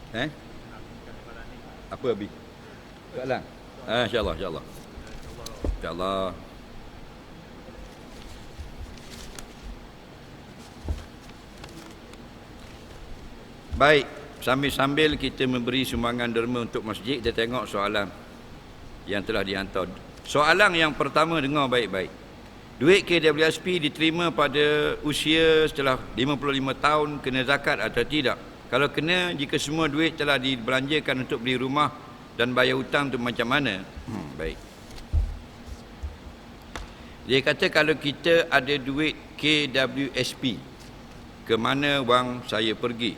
Eh? Apa Abi? Soalan? InsyaAllah, insyaAllah. InsyaAllah. Baik, sambil-sambil kita memberi sumbangan derma untuk masjid, kita tengok soalan yang telah dihantar. Soalan yang pertama, dengar baik-baik. Duit KWSP diterima pada usia setelah 55 tahun, kena zakat atau tidak? Kalau kena, jika semua duit telah dibelanjakan untuk beli rumah dan bayar hutang, tu macam mana? Baik. Dia kata kalau kita ada duit KWSP, ke mana wang saya pergi?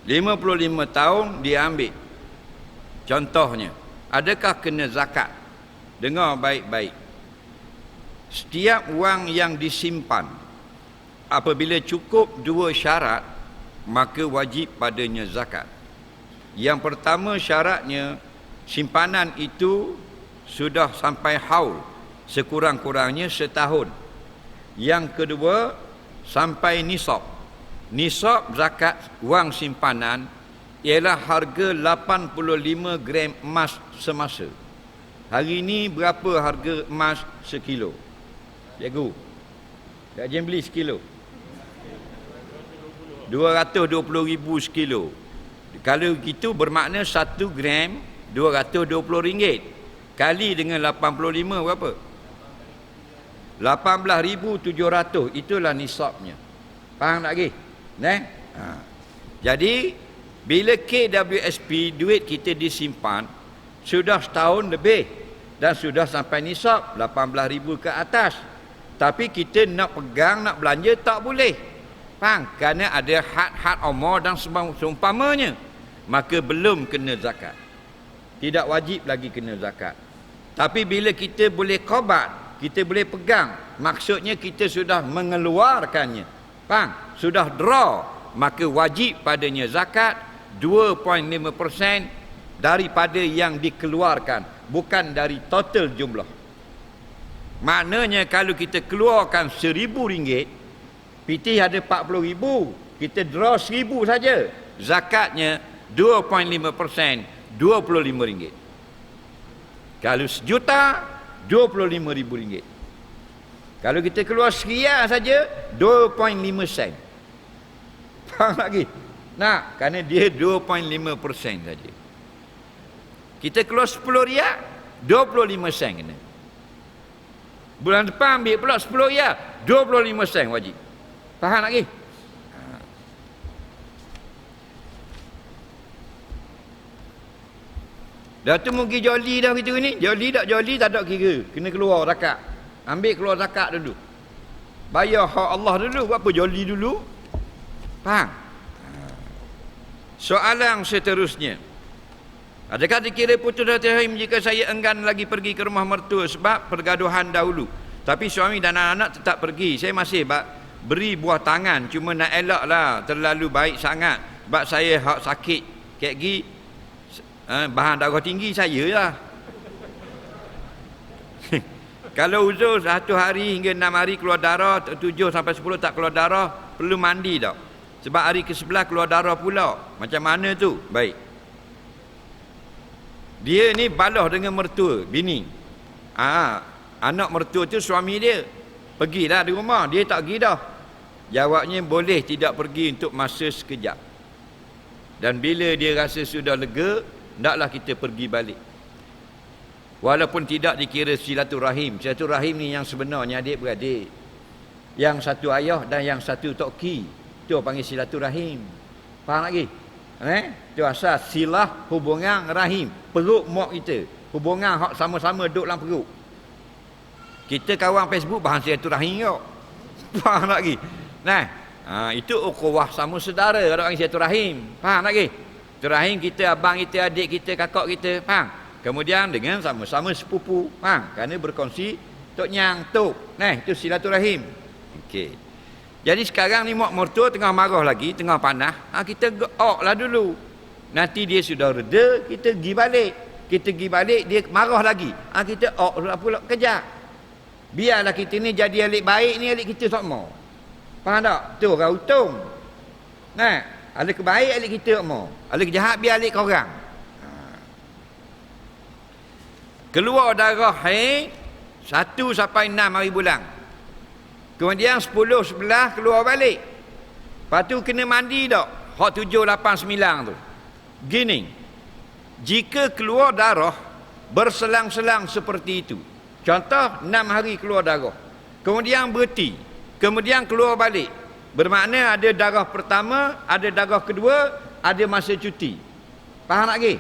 55 tahun dia ambil. Contohnya, adakah kena zakat? Dengar baik-baik. Setiap wang yang disimpan, apabila cukup dua syarat, maka wajib padanya zakat. Yang pertama syaratnya, simpanan itu sudah sampai haul, sekurang-kurangnya setahun. Yang kedua, sampai nisab. Nisab zakat wang simpanan ialah harga 85 gram emas semasa. Hari ini berapa harga emas sekilo? Cikgu, tak jem beli sekilo? 220,000 sekilo. Kalau gitu bermakna 1 gram 220 ringgit. Kali dengan 85 berapa? 18,700. Itulah nisabnya. Faham tak lagi? Jadi bila KWSP duit kita disimpan sudah setahun lebih dan sudah sampai nisab 18,000 ke atas, tapi kita nak pegang, nak belanja tak boleh. Faham? Kerana ada had-had umur dan seumpamanya, maka belum kena zakat. Tidak wajib lagi kena zakat. Tapi bila kita boleh qabat, kita boleh pegang, maksudnya kita sudah mengeluarkannya, faham? Sudah draw, maka wajib padanya zakat 2.5% daripada yang dikeluarkan, bukan dari total jumlah. Maknanya kalau kita keluarkan RM1,000, PT ada RM40,000, kita draw RM1,000 saja, zakatnya 2.5%, RM25. Kalau RM1,000,000, RM25,000. Kalau kita keluar RM1,000,000 saja, 2.5 sen. Faham lagi? Nah, kerana dia 2.5% saja. Kita keluar RM10, 25 sen kena. Bulan depan ambil pula RM10, 25 sen wajib. Faham lagi? Dah tu mungkin joli dah kita ni. Joli tak ada kira. Kena keluar zakat. Ambil keluar zakat dulu. Bayar hak Allah dulu. Buat apa joli dulu? Faham? Soalan seterusnya. Adakah dikira putus rahim jika saya enggan lagi pergi ke rumah mertua sebab pergaduhan dahulu, tapi suami dan anak-anak tetap pergi? Saya masih beri buah tangan, cuma nak elak lah, terlalu baik sangat. Sebab saya hak sakit kayak gini, bahan darah tinggi saya lah. Kalau uzur 1 hari hingga 6 hari keluar darah, 7 sampai 10 tak keluar darah, perlu mandi tak? Sebab hari ke-11 keluar darah pula. Macam mana tu? Baik. Dia ni balah dengan mertua, bini. Anak mertua tu suami dia. Pergilah di rumah, dia tak pergi dah. Jawabnya boleh tidak pergi untuk masa sekejap. Dan bila dia rasa sudah lega, hendaklah kita pergi balik. Walaupun tidak dikira silaturahim. Silaturahim ni yang sebenarnya adik-beradik. Yang satu ayah dan yang satu toki. Itu panggil silaturahim. Faham lagi? Itu asal silah hubungan rahim. Perut mak kita. Hubungan hak sama-sama duduk dalam perut. Kita kawan Facebook bahan silaturahim kau. Faham lagi? Itu ukhuwah sama saudara kalau panggil silaturahim. Faham lagi? Silaturahim kita, abang kita, adik kita, kakak kita. Faham? Kemudian dengan sama-sama sepupu. Faham? Kerana berkongsi tok nyang tok. Itu silaturahim. Okey. Jadi sekarang ni mak mertua tengah marah lagi, tengah panas. Kita geok lah dulu. Nanti dia sudah reda, kita pergi balik. Kita pergi balik, dia marah lagi. Kita lah pula kejap. Biarlah kita ni jadi alik baik ni, alik kita sama. Faham tak? Tu orang untung. Ada kebaik alik kita mau. Ada kejahat biar alik korang. Keluar darah haid 1 sampai 6 hari bulan. Kemudian 10, 11 keluar balik. Lepas tu kena mandi tak? Hak 7, 8, 9 tu. Gini. Jika keluar darah berselang-selang seperti itu. Contoh 6 hari keluar darah. Kemudian berhenti. Kemudian keluar balik. Bermakna ada darah pertama, ada darah kedua, ada masa cuti. Faham tak lagi?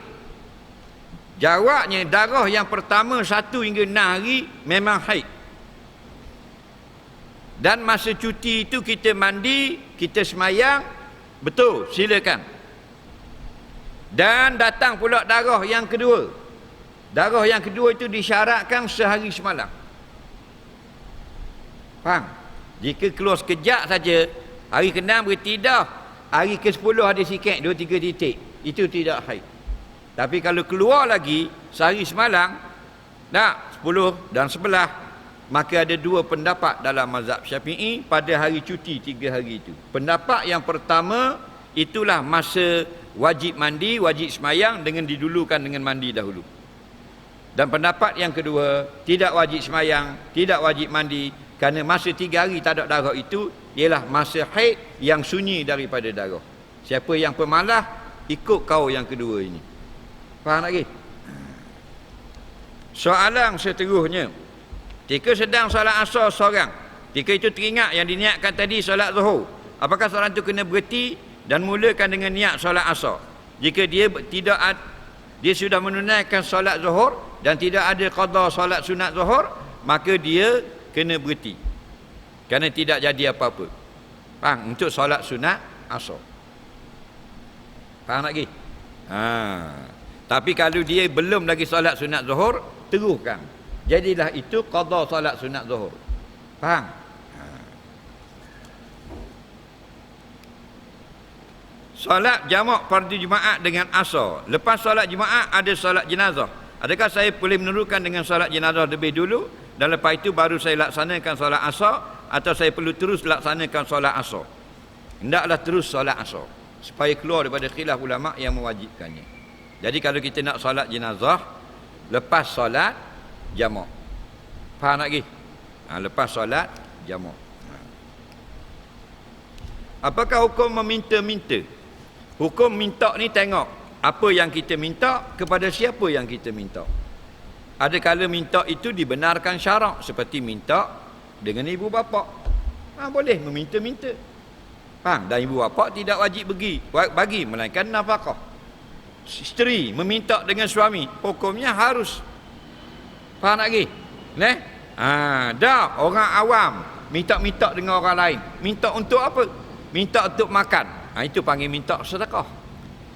Jawabnya darah yang pertama 1 hingga 6 hari memang haid. Dan masa cuti itu kita mandi, kita semayang, betul, silakan. Dan datang pula darah yang kedua. Darah yang kedua itu disyaratkan sehari semalam. Faham? Jika keluar sekejap saja, hari ke-6 berhenti dah. Hari ke-10 ada sikit, 2-3 titik. Itu tidak haid. Tapi kalau keluar lagi sehari semalam, tak 10 dan 11, maka ada 2 pendapat dalam mazhab Syafi'i pada hari cuti 3 hari itu. Pendapat yang pertama, itulah masa wajib mandi, wajib semayang dengan didulukan dengan mandi dahulu. Dan pendapat yang kedua, tidak wajib semayang, tidak wajib mandi, kerana masa 3 hari tak ada darah itu ialah masa haid yang sunyi daripada darah. Siapa yang pemalas, ikut kau yang kedua ini. Faham lagi? Soalan seterusnya, ketika sedang solat asar seorang, ketika itu teringat yang diniatkan tadi solat zuhur, apakah seorang itu kena berhenti dan mulakan dengan niat solat asar? Jika dia dia sudah menunaikan solat zuhur dan tidak ada qada solat sunat zuhur, maka dia kena berhenti kerana tidak jadi apa-apa. Faham? Untuk solat sunat asar. Faham lagi? Tapi kalau dia belum lagi solat sunat zuhur, teruskan. Jadilah itu qada solat sunat zuhur. Faham? Solat jamak fardu Jumaat dengan asar. Lepas solat Jumaat ada solat jenazah. Adakah saya boleh menerukan dengan solat jenazah lebih dulu dan lepas itu baru saya laksanakan solat asar, atau saya perlu terus laksanakan solat asar? Hendaklah terus solat asar supaya keluar daripada khilaf ulama yang mewajibkannya. Jadi kalau kita nak solat jenazah, lepas solat jamak. Faham lagi? Lepas solat jamak. Apakah hukum meminta-minta? Hukum minta ni tengok apa yang kita minta, kepada siapa yang kita minta. Ada kala minta itu dibenarkan syarak, seperti minta dengan ibu bapa. Boleh meminta-minta. Faham? Dan ibu bapa tidak wajib bagi melainkan nafkah. Isteri meminta dengan suami, hukumnya harus. Faham lagi? Dah orang awam minta-minta dengan orang lain. Minta untuk apa? Minta untuk makan. Itu panggil minta sedekah.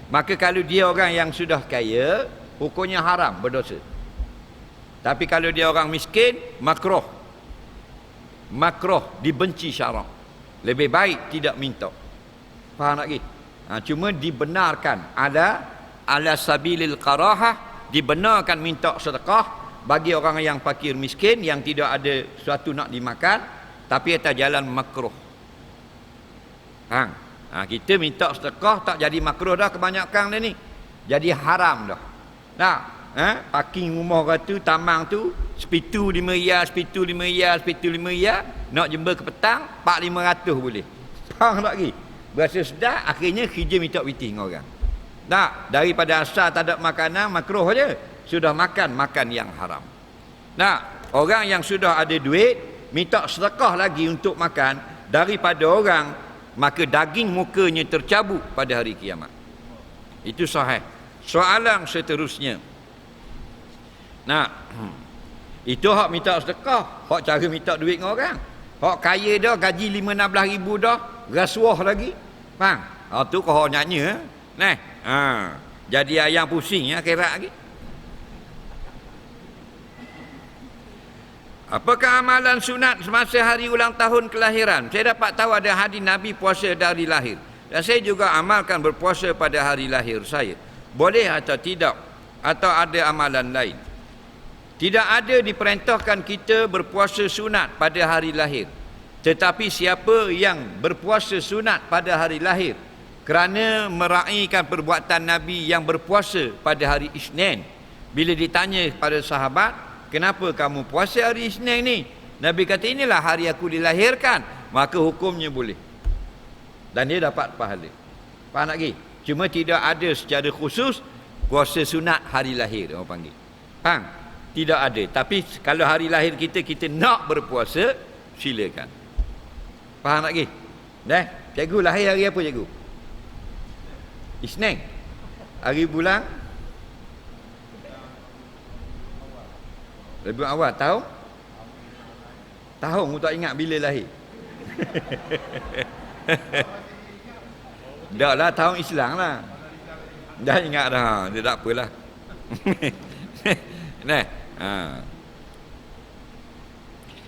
Maka kalau dia orang yang sudah kaya, hukumnya haram, berdosa. Tapi kalau dia orang miskin, makruh. Makruh, dibenci syarak. Lebih baik tidak minta. Faham lagi? Cuma dibenarkan, ala sabilil qarahah, dibenarkan minta sedekah bagi orang yang fakir miskin yang tidak ada sesuatu nak dimakan, tapi atas jalan makruh. Kita minta sedekah tak jadi makruh dah kebanyakan dah ni. Jadi haram dah. Parking rumah orang tu, tamang tu, sepitu 5 riyal, sepitu 5 riyal, sepitu 5 riyal, nak jember ke petang 400-500 boleh. Faham tak lagi? Berasa sedap, akhirnya kerja minta piti dengan orang. Tak, daripada asal tak ada makanan, makruh je. Sudah makan yang haram. Orang yang sudah ada duit, minta sedekah lagi untuk makan daripada orang, maka daging mukanya tercabut pada hari kiamat. Itu sahih. Soalan seterusnya. Itu hak minta sedekah, hak cara minta duit dengan orang. Hak kaya dah, gaji 5-16 ribu dah, rasuah lagi. Faham? Tu kau nyanyi. Jadi ayam pusing akhirat lagi. Apakah amalan sunat semasa hari ulang tahun kelahiran? Saya dapat tahu ada hadis Nabi puasa dari lahir, dan saya juga amalkan berpuasa pada hari lahir saya. Boleh atau tidak? Atau ada amalan lain? Tidak ada diperintahkan kita berpuasa sunat pada hari lahir. Tetapi siapa yang berpuasa sunat pada hari lahir kerana meraihkan perbuatan Nabi yang berpuasa pada hari Isnin. Bila ditanya kepada sahabat, kenapa kamu puasa hari Isnin ni? Nabi kata, inilah hari aku dilahirkan, maka hukumnya boleh. Dan dia dapat pahala. Faham tak lagi? Cuma tidak ada secara khusus puasa sunat hari lahir, orang panggil. Faham? Tidak ada. Tapi kalau hari lahir kita, kita nak berpuasa, silakan. Faham tak lagi? Cikgu lahir hari apa cikgu? Isnin. Hari bulan Rabiul Awal. Tahun aku tak ingat bila lahir. Dah lah, tahun Islam lah. Dah ingat dah. Dia tak apalah.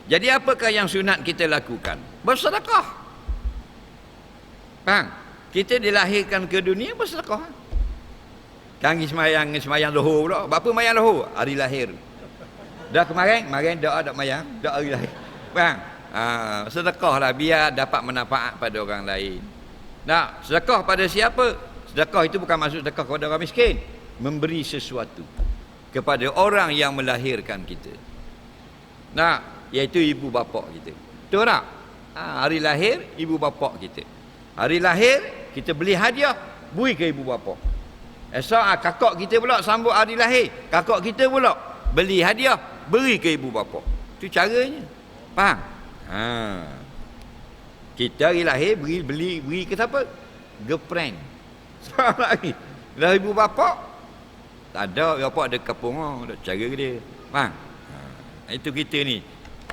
Jadi apakah yang sunat kita lakukan? Bersedekah. Faham? Kita dilahirkan ke dunia bersedekah. Kan semayang Zuhur pula. Berapa mayang Zuhur? Hari lahir. Dah kemarin dah mayang, dah hari lahir. Faham? Sedekahlah biar dapat manfaat pada orang lain. Nah, sedekah pada siapa? Sedekah itu bukan maksud sedekah kepada orang miskin. Memberi sesuatu kepada orang yang melahirkan kita. Nah, iaitu ibu bapa kita. Betul tak? Hari lahir ibu bapa kita. Hari lahir kita beli hadiah, beri ke ibu bapa. Esok kakak kita pula sambut hari lahir, kakak kita pula beli hadiah, beri ke ibu bapa. Itu caranya. Faham? Kita hari lahir beri ke siapa? Girlfriend. Faham lagi? Dah ibu bapa tak ada, bapa ada kapung, ada cara ke dia. Faham? Itu kita ni.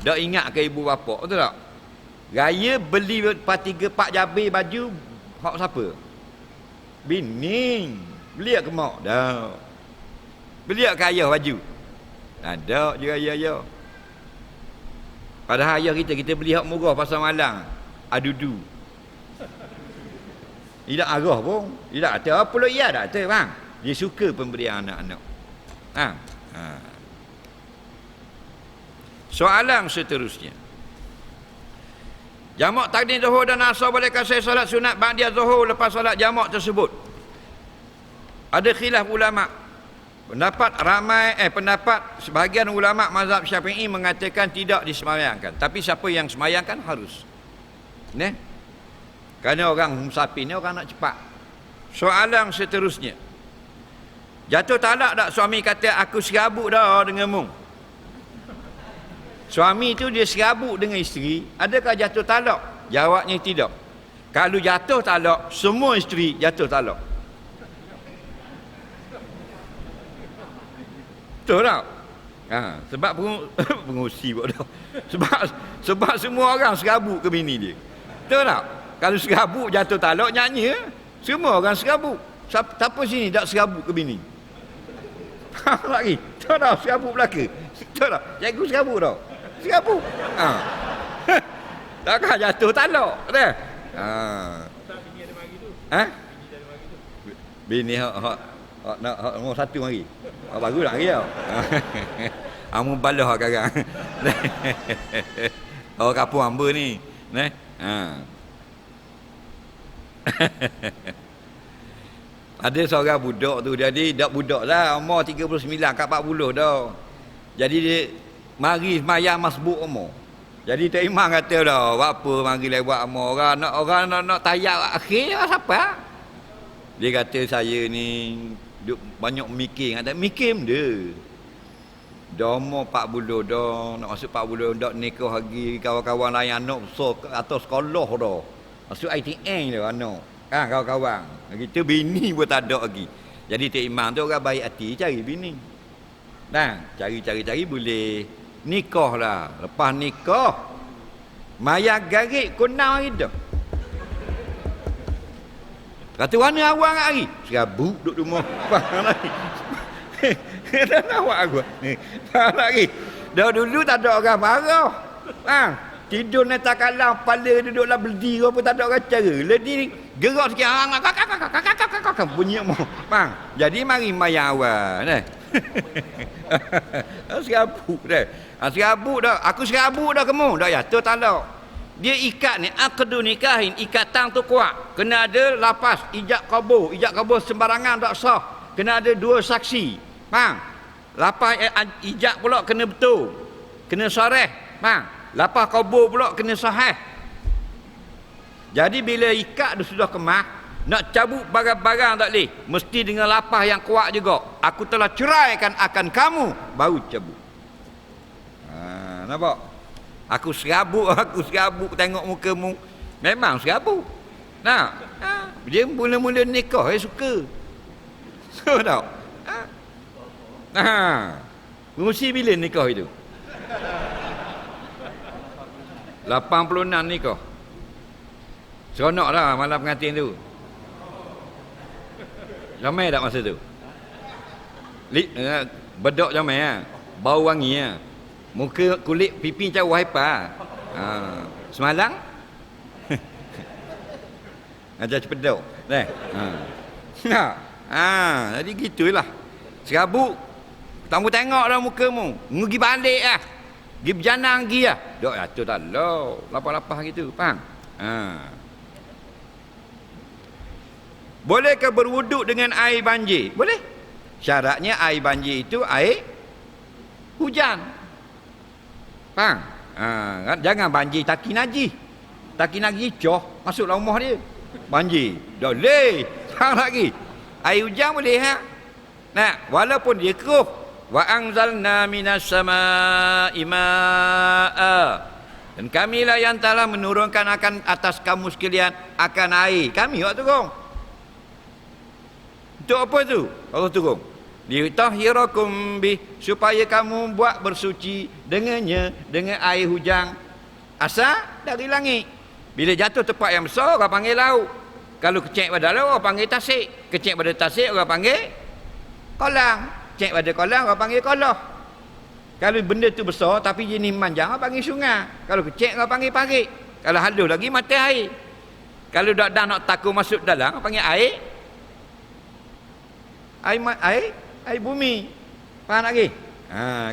Dak ingat ke ibu bapa, betul tak? Raya beli 3-4 jabir baju hak siapa? Bini. Beli ke mak? Dah. Beli ke ayah baju? Ada je ayah. Padahal ayah kita beli hak murah pasal malang. Adudu. Tidak arah pun. Tidak kata apa pula ia tak kata, bang. Dia suka pemberian anak-anak. Soalan seterusnya. Jamak takdim Zuhur dan Asar bolehkah saya solat sunat ba'diyah Zuhur lepas solat jamak tersebut? Ada khilaf ulama. Pendapat sebahagian ulama mazhab Syafi'i mengatakan tidak disemayangkan. Tapi siapa yang semayangkan harus. Kerana orang musafir ni orang nak cepat. Soalan seterusnya. Jatuh talak tak suami kata aku serabut dah denganmu? Suami tu dia serabut dengan isteri, adakah jatuh talak? Jawabnya tidak. Kalau jatuh talak, semua isteri jatuh talak. Betul tak? Sebab pengusi buat dah. Sebab semua orang serabut ke bini dia. Betul tak? Kalau serabut jatuh talak nyanyi, semua orang serabut. Siapa sini tak serabut ke bini? Faham lagi? Betul tak? Serabut belaka. Betul tak? Cikgu serabut tak? Serabut. Takkan jatuh talak. Betul? Bini ada mari tu. Bini hak nombor 1 mari. Bagus nak hari tau. Amu balah sekarang. Oh kapur hamba ni. Ada seorang budak tu, jadi dak budak lah, umur 39 ke 40 dah. Jadi dia mari semayang masbuk umur. Jadi Tok Imam kata dah, apa mari lewat umur orang nak tayak akhir siapa? Dia kata saya ni banyak mikir, kata mikir dia. Dah umur 40 dah, nak masuk 40 dak nikah lagi, kawan-kawan lain anak besar atau sekolah dah. Masuk ITN dah anak. Kan kawan-kawan. Kita bini pun tak ada lagi. Jadi Tok Imam tu orang baik hati cari bini. Cari boleh nikah lah. Lepas nikah maya garik kunau hari dah. Kata mana awak hari? Serabut duduk rumah. Faham lagi. Dah nawak aku. Faham lagi. Dah dulu tak ada orang marah. Tidur ni tak kalah, kepala duduklah berdiri apa tak ada orang cara. Ledi gerak sikit, bunyi mau. Bang, jadi mari maya awal dah. Serabut dah. Serabut dah. Aku serabut dah kamu. Dah jatuh talak. Dia ikat ni, aqdu nikahin, ikatan tu kuat. Kena ada lapas, ijab kabul. Ijab kabul sembarangan tak sah. Kena ada 2 saksi. Faham? Lapas ijab pula kena betul. Kena sareh. Faham? Lapas kabul pula kena sahih. Jadi bila ikat tu sudah kemas, nak cabut barang-barang tak boleh. Mesti dengan lapas yang kuat juga. Aku telah ceraikan akan kamu, baru cabut. Nampak? Aku serabut tengok mukamu. Memang serabut. Nah, dia mula-mula nikah suka. So tak? Mesti bila nikah itu? 86 nikah. Seronok lah malam pengantin tu. Ramai tak masa tu? Bedok ramai lah. Bau wangi lah. Muka kulit pipi macam waipa. Semalang? Macam cepedok. Jadi gitulah. Serabut. Tamu tengok dah mukamu. Pergi balik lah. Pergi berjanang pergi lah. Dok lah tu tak lo. Lapar-lapar gitu. Faham? Bolehkah berwuduk dengan air banjir? Boleh. Syaratnya air banjir itu air hujan. Faham? Jangan banjir taki najis. Taki najis coh masuk dalam rumah dia. Banjir. Dah boleh. Faham lagi? Air hujan boleh ha? Nah, walaupun dia keruh. Wa anzalna minas samaa'i maa'a. Dan kamilah yang telah menurunkan akan atas kamu sekalian akan air. Kami waktu turun. Untuk apa tu? Allah turun. Litahhirakum bih, supaya kamu buat bersuci dengannya, dengan air hujan asal dari langit. Bila jatuh tempat yang besar orang panggil laut. Kalau kecil pada laut orang panggil tasik. Kecil pada tasik orang panggil kolam. Kecil pada kolam orang panggil kolah. Kalau benda tu besar tapi jenis manjang orang panggil sungai. Kalau kecil orang panggil parit. Kalau halus lagi mata air. Kalau dah nak takut masuk dalam orang panggil air bumi. Faham lagi?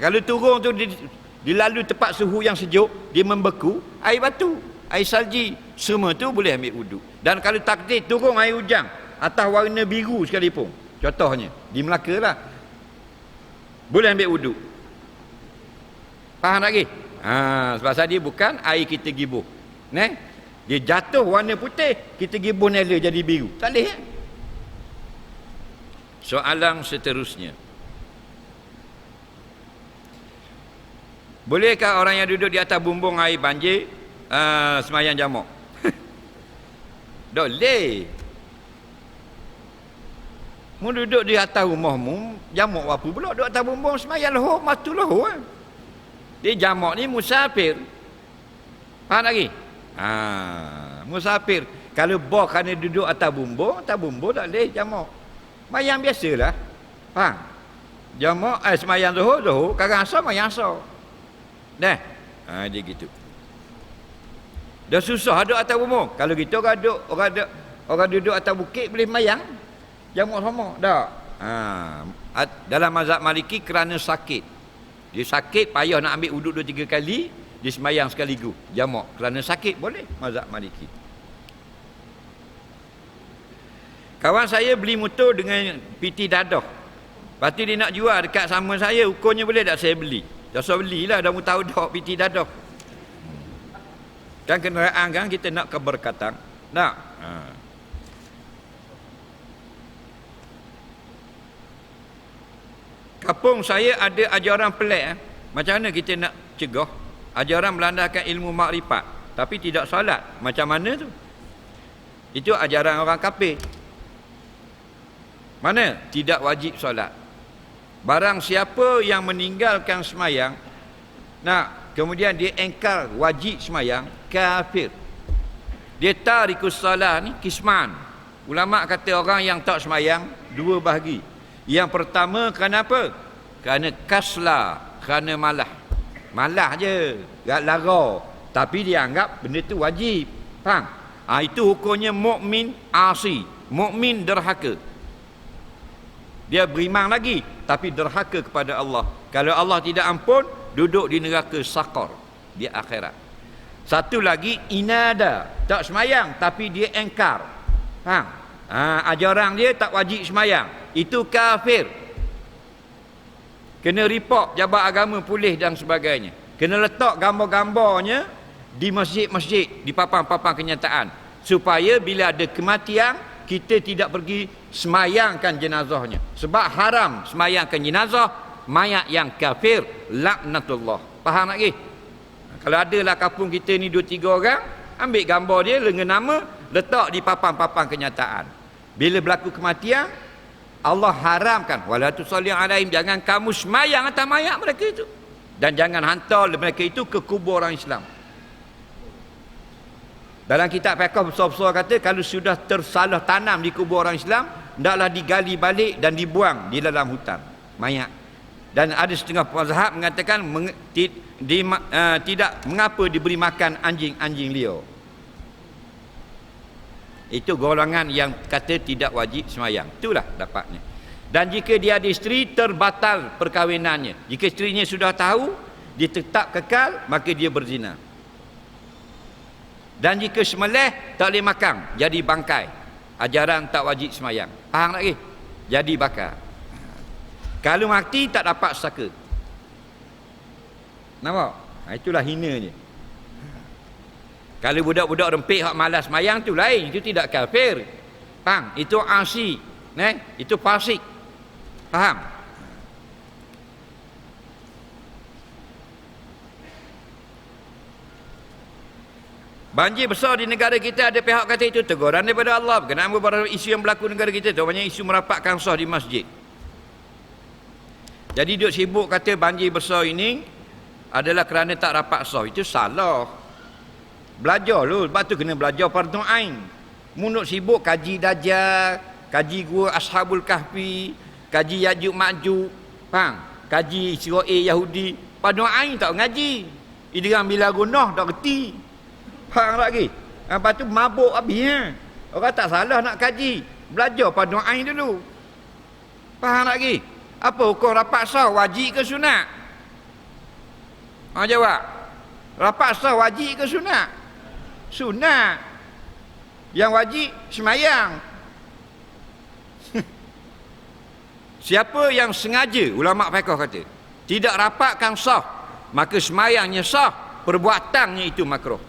Kalau turun tu dilalui tempat suhu yang sejuk, dia membeku, air batu, air salji, semua tu boleh ambil wuduk. Dan kalau takdir turun air hujan atas warna biru sekalipun, contohnya di Melaka lah, boleh ambil wuduk. Faham lagi? Sebab dia bukan air kita gibuh. Dia jatuh warna putih, kita gibuh nela jadi biru. Tak boleh ya? Soalan seterusnya. Bolehkah orang yang duduk di atas bumbung air banjir semayang jamak? Tak boleh. Mu duduk di atas rumahmu, jamak apa pula duduk atas bumbung semayang lohor, matu lohor. Dia jamak ni musafir. Faham lagi? Musafir. Kalau bah kerana duduk atas bumbung tak boleh jamak. Mayang biasalah. Faham? Jamak semayang zuhur, kadang asar mayang asar. Dah. Dia gitu. Dah susah duduk atas bumbung. Kalau gitu orang duduk atas bukit boleh mayang. Jamak sama. Dah. Dalam mazhab Maliki kerana sakit. Dia sakit payah nak ambil wuduk 2-3 kali, dia semayang sekaligus. Jamak kerana sakit boleh mazhab Maliki. Kawan saya beli motor dengan PT dadah. Lepas tu dia nak jual dekat sama saya, ukurnya boleh tak saya beli? Dah saya belilah, dah mu tahu dah PT dadah. Kan kenderaan kan kita nak keberkatan. Nak? Kampung saya ada ajaran pelik. Macam mana kita nak cegah? Ajaran melandaskan ilmu makrifat tapi tidak solat. Macam mana tu? Itu ajaran orang kafir. Mana? Tidak wajib solat. Barang siapa yang meninggalkan semayang, kemudian dia engkar wajib semayang, kafir. Dia tarikus solat ni kisman. Ulama kata orang yang tak semayang 2 bahagi. Yang pertama kerana apa? Kerana kasla, kerana malah. Malah je, gak lara. Tapi dia anggap benda tu wajib. Faham? Itu hukumnya mukmin asi, mukmin derhaka. Dia beriman lagi tapi derhaka kepada Allah. Kalau Allah tidak ampun, duduk di neraka saqar di akhirat. Satu lagi inada, tak semayang tapi dia engkar. Faham? Ajaran dia tak wajib semayang, itu kafir. Kena report Jabat Agama Polis dan sebagainya. Kena letak gambar-gambarnya di masjid-masjid, di papan-papan kenyataan, supaya bila ada kematian kita tidak pergi semayangkan jenazahnya. Sebab haram semayangkan jenazah mayat yang kafir, laknatullah. Faham lagi? Kalau adalah kampung kita ni 2-3 orang, ambil gambar dia dengan nama, letak di papan-papan kenyataan. Bila berlaku kematian, Allah haramkan wala tusalli alaihim, jangan kamu semayang atas mayat mereka itu, dan jangan hantar mereka itu ke kubur orang Islam. Dalam kitab fiqh besar-besar kata kalau sudah tersalah tanam di kubur orang Islam, hendaklah digali balik dan dibuang di dalam hutan mayat. Dan ada setengah mazhab mengatakan tidak mengapa diberi makan anjing-anjing liar. Itu golongan yang kata tidak wajib semayang. Itulah dapatnya. Dan jika dia ada isteri, terbatal perkahwinannya. Jika isterinya sudah tahu, dia tetap kekal, maka dia berzina. Dan jika semelih, tak boleh makan, jadi bangkai. Ajaran tak wajib semayang. Faham lagi? Jadi bakar. Kalau mati, tak dapat saka. Nampak? Itulah hinanya. Kalau budak-budak rempik hak malas semayang tu lain, itu tidak kafir. Faham? Itu asi, itu fasik. Faham? Banjir besar di negara kita, ada pihak kata itu teguran daripada Allah berkenaan beberapa isu yang berlaku di negara kita. Banyak isu merapatkan sah di masjid. Jadi duk sibuk kata banjir besar ini adalah kerana tak rapat sah. Itu salah. Belajar lu, sebab tu kena belajar fardu ain. Munuk sibuk kaji Dajjal, kaji gua Ashabul Kahfi, kaji Yajuj Majuj, faham? Kaji Israel Yahudi, fardu ain tak ngaji. Idram bila gunah tak reti. Faham lagi? Lepas tu mabuk habis. Orang tak salah nak kaji. Belajar fardu ain dulu. Faham lagi? Apa hukum rapat sah, wajib ke sunat? Jawab. Rapat sah wajib ke sunat? Sunat. Yang wajib semayang. Siapa yang sengaja, ulama fiqh kata, tidak rapatkan sah, maka semayangnya sah, perbuatannya itu makruh.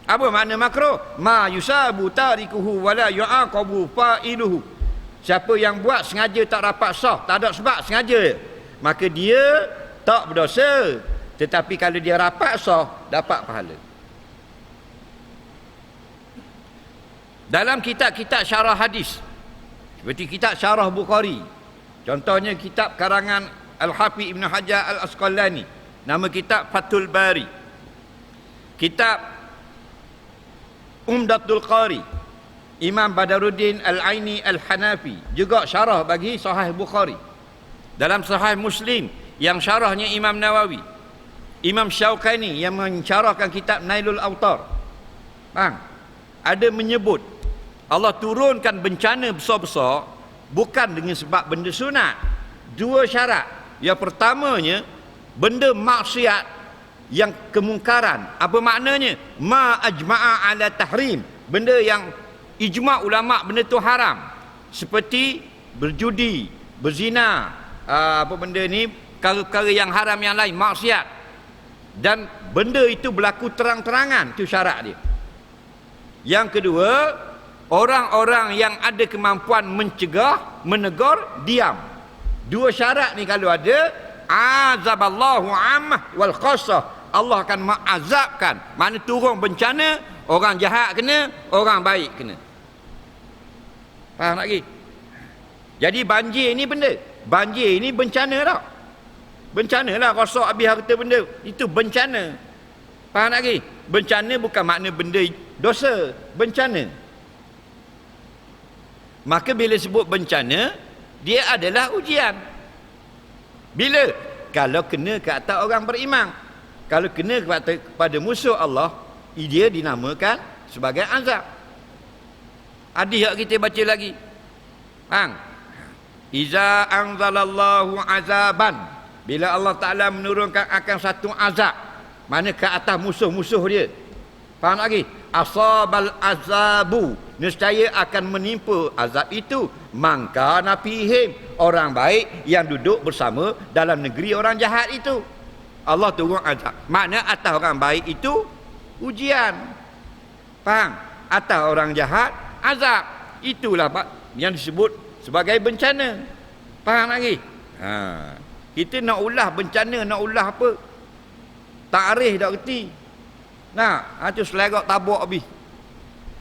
Apa makna makruh? Ma yusabu tarikuhu wala yu'aqabu fa'iluhu. Siapa yang buat sengaja tak rapat sah, tak ada sebab sengaja, maka dia tak berdosa. Tetapi kalau dia rapat sah, dapat pahala. Dalam kitab-kitab syarah hadis, seperti kitab syarah Bukhari, contohnya kitab karangan Al-Hafiz Ibn Hajar Al-Asqalani, nama kitab Fathul Bari, kitab Umdatul Qari, Imam Badaruddin Al-Aini Al-Hanafi, juga syarah bagi Sahih Bukhari. Dalam Sahih Muslim yang syarahnya Imam Nawawi, Imam Syauqani yang mensyarahkan kitab Nailul Autar, ada menyebut Allah turunkan bencana besar-besar bukan dengan sebab benda sunat. Dua syarat. Yang pertamanya, benda maksiat yang kemungkaran. Apa maknanya? Ma ajma'a ala tahrim, benda yang ijma' ulama' benda tu haram, seperti berjudi, berzina, apa benda ni, perkara-perkara yang haram yang lain, maksiat, dan benda itu berlaku terang-terangan. Itu syarat dia. Yang kedua, orang-orang yang ada kemampuan mencegah, menegur, diam. Dua syarat ni kalau ada, azaballahu ammah wal khassah, Allah akan mengazabkan. Mana turun bencana, orang jahat kena, orang baik kena. Faham lagi? Jadi banjir ni benda, banjir ni bencana tak? Bencana lah, rosak habis harta benda, itu bencana. Faham lagi? Bencana bukan makna benda dosa, bencana. Maka bila sebut bencana, dia adalah ujian. Bila? Kalau kena ke atas orang beriman. Kalau kena kepada musuh Allah, dia dinamakan sebagai azab. Hadis yang kita baca lagi, iza anzalallahu azaban, bila Allah Ta'ala menurunkan akan satu azab, mana ke atas musuh-musuh dia, Faham lagi? Asabal azabu, nescaya akan menimpa azab itu mangka nafihim, orang baik yang duduk bersama dalam negeri orang jahat itu. Allah turun azab. Makna atas orang baik itu ujian. Faham? Atas orang jahat azab. Itulah yang disebut sebagai bencana. Faham lagi? Kita nak ulah bencana, nak ulah apa? Takrif tak reti. Tu selerak tabuk habis.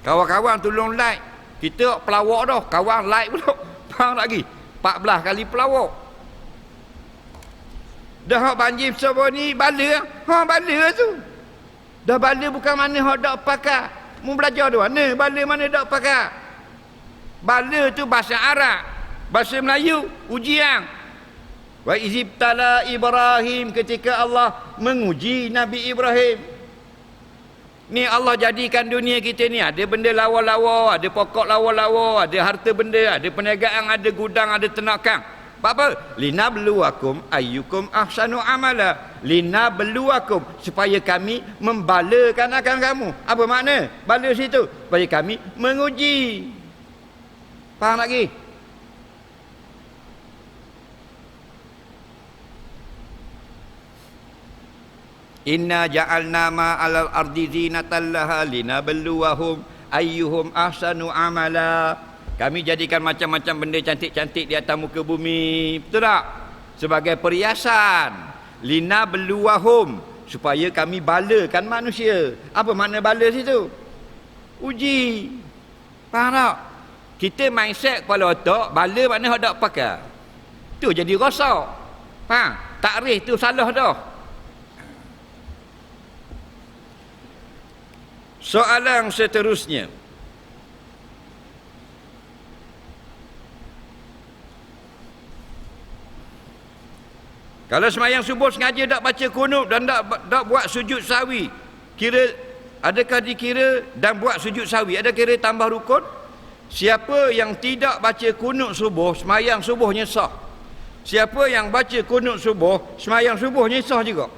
Kawan-kawan tolong like. Kita pelawak dah, kawan like pula. Faham lagi? 14 kali pelawak. Dah hak banjir besar ni bala. Bala tu. Dah bala bukan mana hak dak pakar. Mu belajar tu mana bala mana dak pakar. Bala tu bahasa Arab. Bahasa Melayu ujian. Wa izibtala Ibrahim, ketika Allah menguji Nabi Ibrahim. Ni Allah jadikan dunia kita ni ada benda lawa-lawa, ada pokok lawa-lawa, ada harta benda, ada perniagaan, ada gudang, ada ternakan. Apa? Linabluwakum ayyukum ahsanu amala. Linabluwakum, supaya kami membalakan akan kamu. Apa makna? Bala situ supaya kami menguji. Faham lagi? Inna ja'alna ma 'alal ardi zinatan laha linabluwahum ayyuhum ahsanu amala. Kami jadikan macam-macam benda cantik-cantik di atas muka bumi. Betul tak? Sebagai perhiasan. Linabluwahum, supaya kami balakan manusia. Apa makna bala situ? Uji. Faham tak? Kita mindset kepala otak, bala makna hak tak pakai. Tu jadi rosak. Faham? Takrif tu salah dah. Soalan seterusnya. Kalau semayang subuh sengaja tak baca kunut dan tak buat sujud sahwi, adakah dikira dan buat sujud sahwi, ada kira tambah rukun? Siapa yang tidak baca kunut subuh, semayang subuhnya sah. Siapa yang baca kunut subuh, semayang subuhnya sah juga.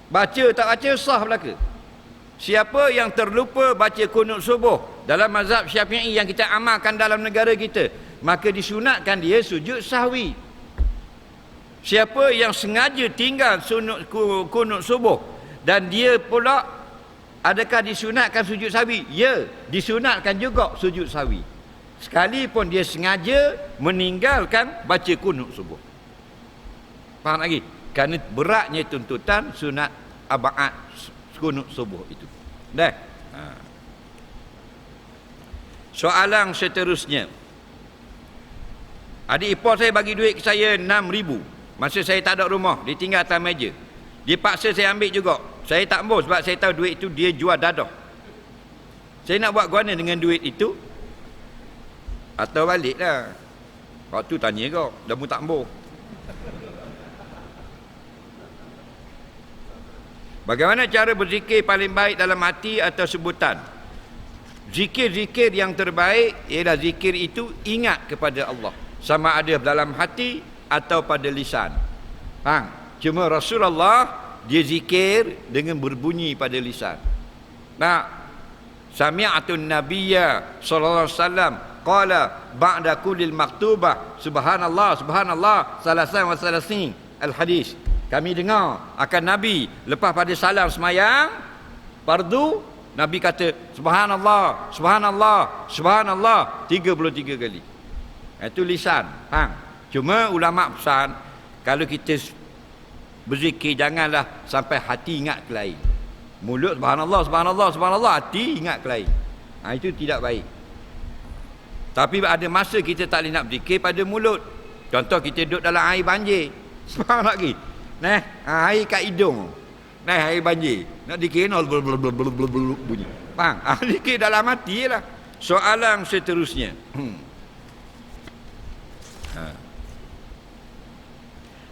Baca tak baca sah belaka. Siapa yang terlupa baca kunut subuh dalam mazhab Syafi'i yang kita amalkan dalam negara kita, maka disunatkan dia sujud sahwi. Siapa yang sengaja tinggal kunut subuh dan dia pula, adakah disunatkan sujud sahwi? Ya, disunatkan juga sujud sahwi. Sekalipun dia sengaja meninggalkan baca kunut subuh. Faham lagi? Kerana beratnya tuntutan sunat aba'at kunut subuh itu. Dah. Soalan seterusnya. Adik ipar saya bagi duit ke saya 6,000. Masa saya tak ada rumah, dia tinggal atas meja. Dia paksa saya ambil juga. Saya tak ambil sebab saya tahu duit itu dia jual dadah. Saya nak buat guana dengan duit itu? Atau baliklah. Waktu tanya kau, dah mu tak ambil. Bagaimana cara berzikir paling baik dalam hati atau sebutan? Zikir-zikir yang terbaik ialah zikir itu ingat kepada Allah. Sama ada dalam hati atau pada lisan. Cuma Rasulullah dia zikir dengan berbunyi pada lisan. Sami'atun nabiyya sallallahu alaihi wasallam qala ba'da kullil maktubah subhanallah subhanallah salasan wa salasin al-hadis. Kami dengar akan Nabi lepas pada salam semayang fardu, Nabi kata subhanallah subhanallah subhanallah 33 kali. Itu lisan. Cuma ulama pesan kalau kita berzikir janganlah sampai hati ingat ke lain. Mulut subhanallah subhanallah subhanallah, hati ingat ke lain. Itu tidak baik. Tapi ada masa kita tak boleh nak berzikir pada mulut. Contoh kita duduk dalam air banjir. Faham lagi? Air kat hidung. Air banjir. Nak dikir bunyi. Faham? Dikir dalam hati lah. Soalan seterusnya.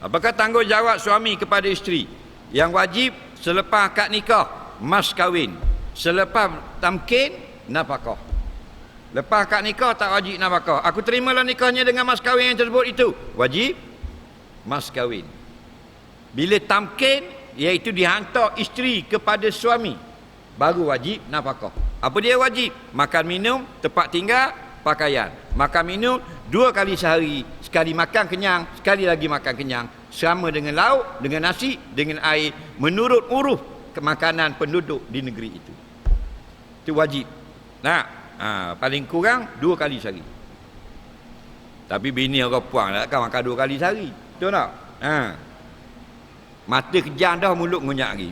Apakah tanggungjawab suami kepada isteri? Yang wajib selepas akad nikah, mas kahwin. Selepas tamkin, nafkah. Lepas akad nikah tak wajib nafkah. Aku terimalah nikahnya dengan mas kahwin yang tersebut itu. Wajib mas kahwin. Bila tamkin, iaitu dihantar isteri kepada suami. baru wajib nafkah. Apa dia wajib? Makan minum, tempat tinggal, pakaian. Makan minum 2 kali sehari. Sekali makan kenyang, sekali lagi makan kenyang. Sama dengan lauk, dengan nasi, dengan air. Menurut uruf kemakanan penduduk di negeri itu. Itu wajib. Nah, paling kurang 2 kali sehari. Tapi bini orang puang takkan makan 2 kali sehari. Betul tak? Mata kejang dah, mulut ngunyak lagi.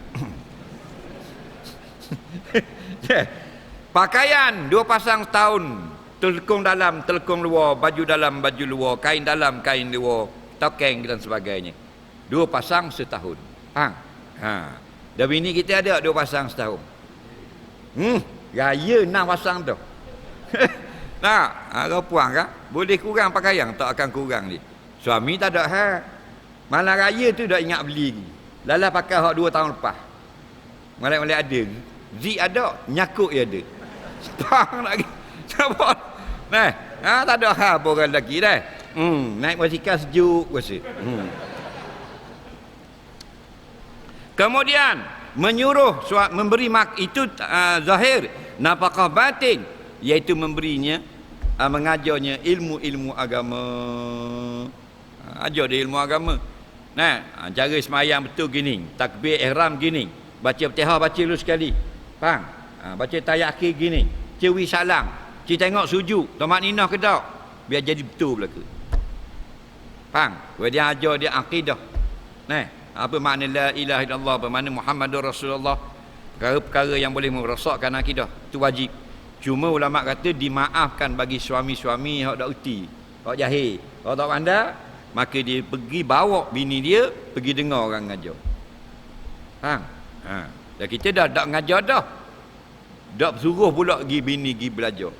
Pakaian 2 pasang setahun. Telekung dalam, telekung luar, baju dalam, baju luar, kain dalam, kain luar, tokeng dan sebagainya. 2 pasang setahun. Dah bini kita ada 2 pasang setahun. Raya 6 pasang tu. Nah, kau puang kan? Boleh kurang pakaian, tak akan kurang ni. Suami tak ada hal. Malam raya tu dah ingat beli lagi. Lala pakai hak 2 tahun lepas. Malai-malai ada. Zik ada, nyakuk dia ada. Setang lagi. Nampak? Nah, tak ada hal pun orang lelaki dah. Naik basikal sejuk rasa. Kemudian menyuruh memberi itu zahir, nafkah batin, iaitu memberinya, mengajarnya ilmu-ilmu agama. Ajar dia ilmu agama. Nah, cara semayang betul gini, takbir ihram gini, baca Fatihah baca dulu sekali. Faham? Baca tayat akhir gini, cewi salam, tengok sujud, tamak ninah ke tak? Biar jadi betul belaka. Faham? Dia ajar dia akidah. Nah, apa makna la ilaha illallah, apa makna Muhammadur Rasulullah, perkara-perkara yang boleh merosakkan akidah, itu wajib. Cuma ulama kata dimaafkan bagi suami-suami yang tak uti, tak jahil, kalau tak pandai, maka dia pergi bawa bini dia pergi dengar orang ngajar. Faham? Dan kita dah tak ngajar dah. Dak suruh pula pergi bini pergi belajar.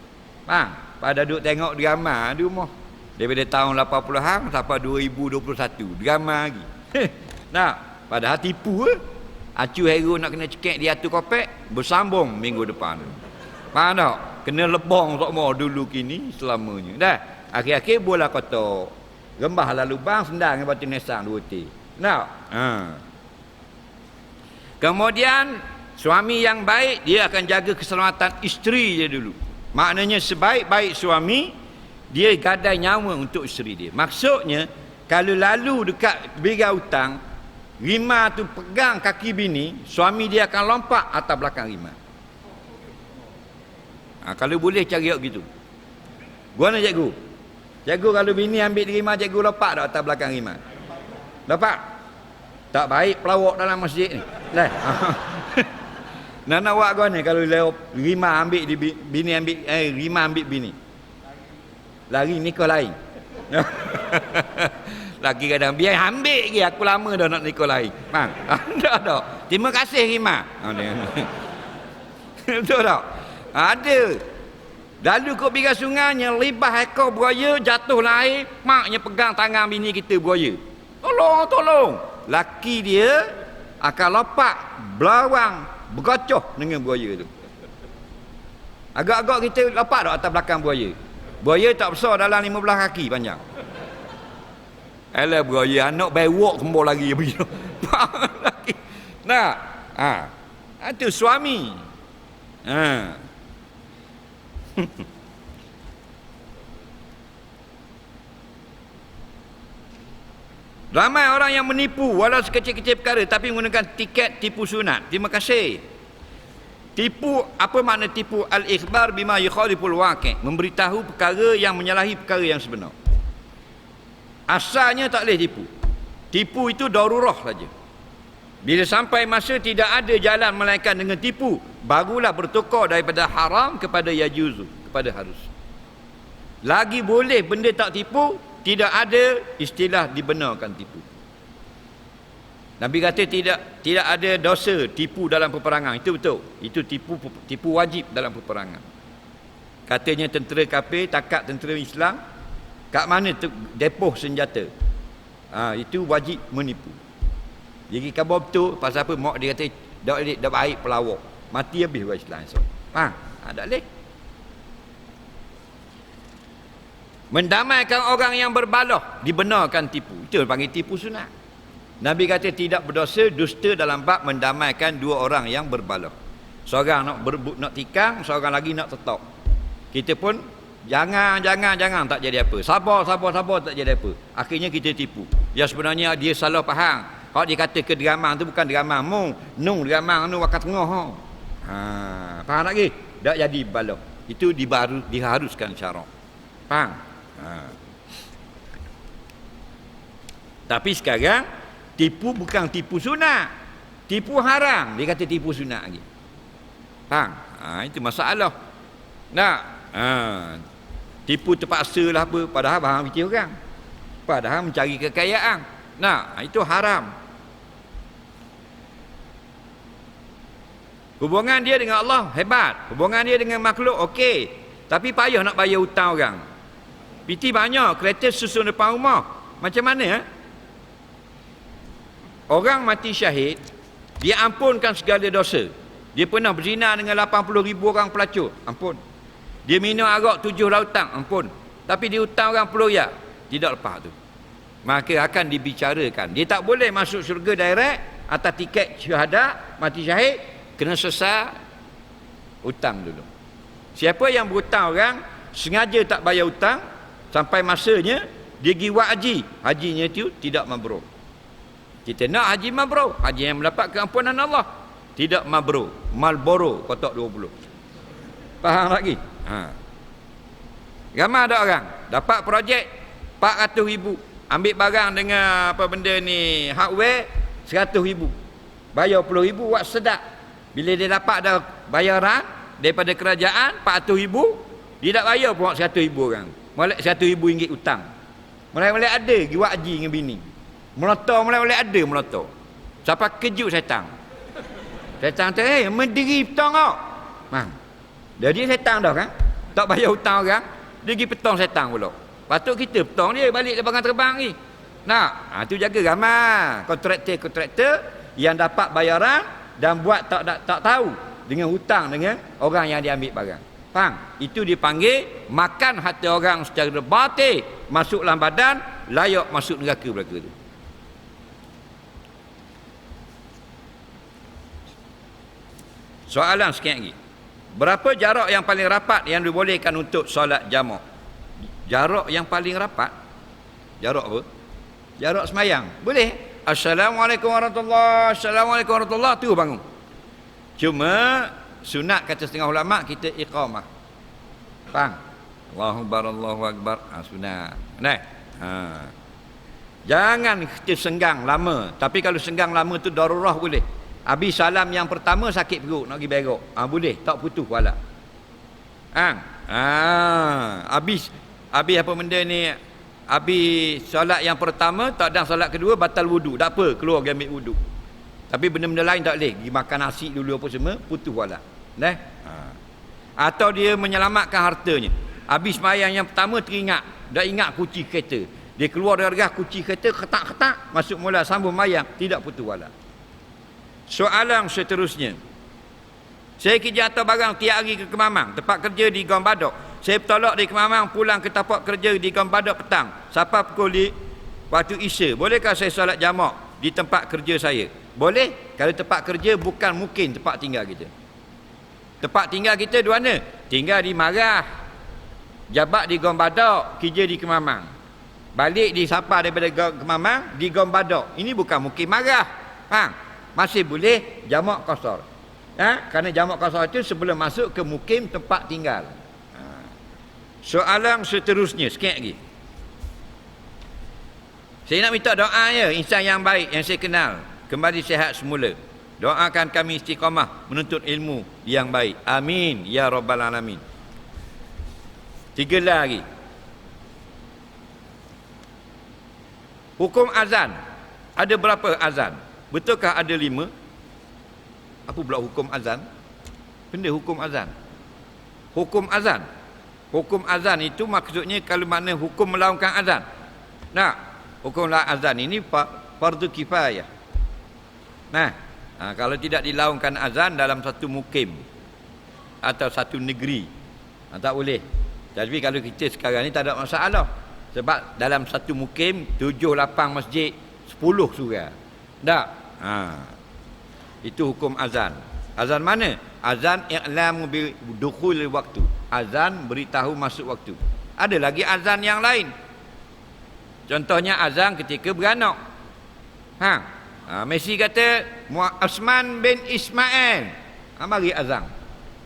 Faham? Pada duduk tengok drama di rumah. Daripada tahun 80-an sampai 2021, drama lagi. Nah, padahal tipu acu hero nak kena cekek di atur kopek, bersambung minggu depan. Faham tak? Kena lebong semua dulu kini selamanya. Dah, akhir-akhir bola kotak. Rembah lalu bang sendang dengan batu nesang 2 ti. Nah, kemudian suami yang baik dia akan jaga keselamatan isteri dia dulu. Maknanya sebaik-baik suami dia gadai nyawa untuk isteri dia. Maksudnya kalau lalu dekat biga hutang, rima tu pegang kaki bini, suami dia akan lompat atas belakang rima. Kalau boleh cari gitu. Gua nak cikgu. Cikgu kalau bini ambil di rima, cikgu lompat tak atas belakang rima? Lompat? Tak baik pelawak dalam masjid ni. Lah. Nak buat kau ni kalau rima ambil di bini ambil rima ambil bini. Lari nikah lain. Lagi kadang biar ambil lagi aku lama dah nak nikah lain. Bang. Dah. Terima kasih rima. Betul tak? Ada. Lalu kau pergi sungainya libah ekor buaya jatuh air, maknya pegang tangan bini kita buaya. Tolong. Laki dia akan lompat belawang bergocoh dengan buaya tu. Agak-agak kita lompat tak atas belakang buaya. Buaya tak besar, dalam 15 kaki panjang. Alah buaya anak bewok kembali lagi begitu. Nah, itu suami. Ramai orang yang menipu walau sekecil-kecil perkara tapi menggunakan tiket tipu sunat. Terima kasih. Tipu, apa makna tipu? Al-ikhbar bima yukhaliful waqi', memberitahu perkara yang menyalahi perkara yang sebenar. Asalnya tak boleh tipu. Tipu itu darurah saja. Bila sampai masa tidak ada jalan melainkan dengan tipu, barulah bertukar daripada haram kepada yajuzu, kepada harus. Lagi boleh benda tak tipu, tidak ada istilah dibenarkan tipu. Nabi kata tidak ada dosa tipu dalam peperangan. Itu betul. Itu tipu wajib dalam peperangan. Katanya tentera kafir takat tentera Islam, kat mana depoh senjata. Itu wajib menipu. Jadi khabar betul pasal apa? Mak dia kata dak baik pelawak. Mati habis orang Islam. Tak boleh. Mendamaikan orang yang berbalah dibenarkan tipu. Itu panggil tipu sunat. Nabi kata tidak berdosa dusta dalam bab mendamaikan 2 orang yang berbalah. Seorang nak berebut nak tikam, seorang lagi nak tetap. Kita pun jangan tak jadi apa. Sabar tak jadi apa. Akhirnya kita tipu. Ya sebenarnya dia salah faham. Kalau dia kata ke deramang tu bukan deramang mu, nung deramang nu wakat tengah ha. Faham lagi? Tak jadi bala. Itu diharuskan syarak. Faham? Tapi sekarang tipu bukan tipu sunat. Tipu haram. Dia kata tipu sunat lagi. Faham? Itu masalah. Tipu terpaksa lah apa. Padahal faham fikir orang. Padahal mencari kekayaan. Itu haram. Hubungan dia dengan Allah hebat. Hubungan dia dengan makhluk okey. Tapi payah nak bayar hutang orang. Piti banyak. Kereta susun depan rumah. Macam mana? Orang mati syahid, dia ampunkan segala dosa. Dia pernah berzina dengan 80,000 orang pelacur, ampun. Dia minum arak 7 lautan, ampun. Tapi dia hutang orang peloyak, tidak lepas tu. Maka akan dibicarakan. Dia tak boleh masuk syurga direct atas tiket syahadat, mati syahid, kena selesai hutang dulu. Siapa yang berhutang orang, sengaja tak bayar hutang, sampai masanya, dia pergi buat haji. Hajinya itu tidak mabrur. Kita nak haji mabrur, haji yang mendapat keampunan Allah. Tidak mabrur, Marlboro kotak 20. Faham lagi? Ramai ada orang dapat projek 400,000, ambil barang dengan apa benda ni hardware 100,000, bayar 10,000 buat sedap. Bila dia dapat dah bayaran daripada kerajaan 400,000, dia tak bayar pun 100,000 orang. Molek 100,000 ringgit hutang. Mulai-mulai ada pergi buat haji dengan bini. Melotong mulai-mulai ada melotong. Sampai kejut setan. Setan tu mendiri petang kau. Jadi setan dah kan. Tak bayar hutang orang, dia pergi petang setan pula. Patut kita petang dia balik lepas terbang ni. Tu jaga ramai kontraktor yang dapat bayaran dan buat tak tahu dengan hutang dengan orang yang dia ambil barang. Faham? Itu dipanggil makan harta orang secara batil, masuk dalam badan, layak masuk neraka belaka tu. Soalan sikit lagi. Berapa jarak yang paling rapat yang dibolehkan untuk solat jamak? Jarak yang paling rapat? Jarak apa? Jarak semayang. Boleh. Assalamualaikum warahmatullahi wabarakatuh. Assalamualaikum warahmatullahi wabarakatuh. Tu bangun. Cuma sunat kata setengah ulama kita iqamah. Faham? Allahu akbar, Allahu akbar. Sunat. Jangan kita senggang lama. Tapi kalau senggang lama tu darurah boleh. Habis salam yang pertama sakit perut nak pergi berak. Boleh, tak putus wala. Habis apa benda ni? Habis solat yang pertama, tak ada solat kedua batal wudu. Tak apa, keluar pergi ambil wudu. Tapi benda-benda lain tak boleh. Pergi makan nasi dulu apa semua, putus wala. Atau dia menyelamatkan hartanya. Habis sembahyang yang pertama teringat, dah ingat kunci kereta. Dia keluar dari garah kunci kereta, ketak-ketak, masuk mula sambung sembahyang, tidak putus wala. Soalan seterusnya. Saya kerja atas barang tiap hari ke Kemamang, tempat kerja di Gong Badok. Saya bertolak dari Kemamang pulang ke tempat kerja di Gong Badok petang. Sampai pukul waktu Isya. Bolehkah saya solat jamak di tempat kerja saya? Boleh. Kalau tempat kerja bukan mungkin tempat tinggal kita. Tempat tinggal kita di mana? Tinggal di Marah. Jabat di Gong Badok, kerja di Kemamang. Balik di Sapa daripada Kemamang di Gong Badok. Ini bukan mungkin Marah. Masih boleh jamak qasar. Kerana jamak qasar itu sebelum masuk ke mukim tempat tinggal. Soalan seterusnya sikit lagi. Saya nak minta doa ya insan yang baik yang saya kenal kembali sihat semula. Doakan kami istiqamah menuntut ilmu yang baik. Amin ya rabbal alamin. 3 lagi. Hukum azan. Ada berapa azan? Betulkah ada 5? Apa pula hukum azan? Benda hukum azan. Hukum azan. Hukum azan itu maksudnya kalau makna hukum melaungkan azan. Hukum azan ini fardu kifayah. Kalau tidak dilaungkan azan dalam satu mukim atau satu negeri, tak boleh. Jadi kalau kita sekarang ni tak ada masalah. Sebab dalam satu mukim 7-8 masjid 10 surau. Tak. Itu hukum azan. Azan mana? Azan i'lamu bi dukhul waktu. Azan beritahu masuk waktu. Ada lagi azan yang lain. Contohnya azan ketika beranak. Messi kata Osman bin Ismail. Mari azan.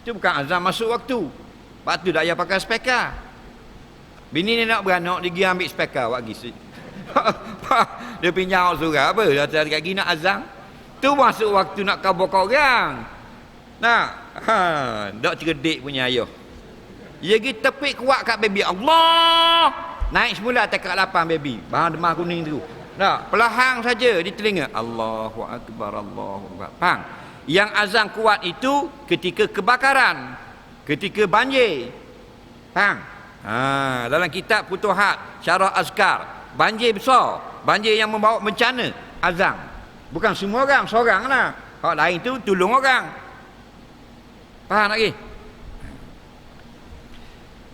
Itu bukan azan masuk waktu. Lepas tu tak payah pakai speaker. Bini ni nak beranak, dia pergi ambil speaker awak pergi. Dia pinjam surat apa? Dia kat gini nak azan. Tu masuk waktu nak kabur orang. Nah, dak cerdik punya ayah. Dia pergi tepik kuat kat baby. Allah. Naik semula tekak lapang baby. Bahan demah kuning tu. Nah, pelahang saja di telinga. Allahu akbar, Allahu akbar. Faham? Yang azan kuat itu ketika kebakaran, ketika banjir. Faham? Dalam kitab Futuhat, Syarah Azkar, banjir besar, banjir yang membawa bencana, azan. Bukan semua orang, seorang lah. Hak lain tu tolong orang. Faham lagi?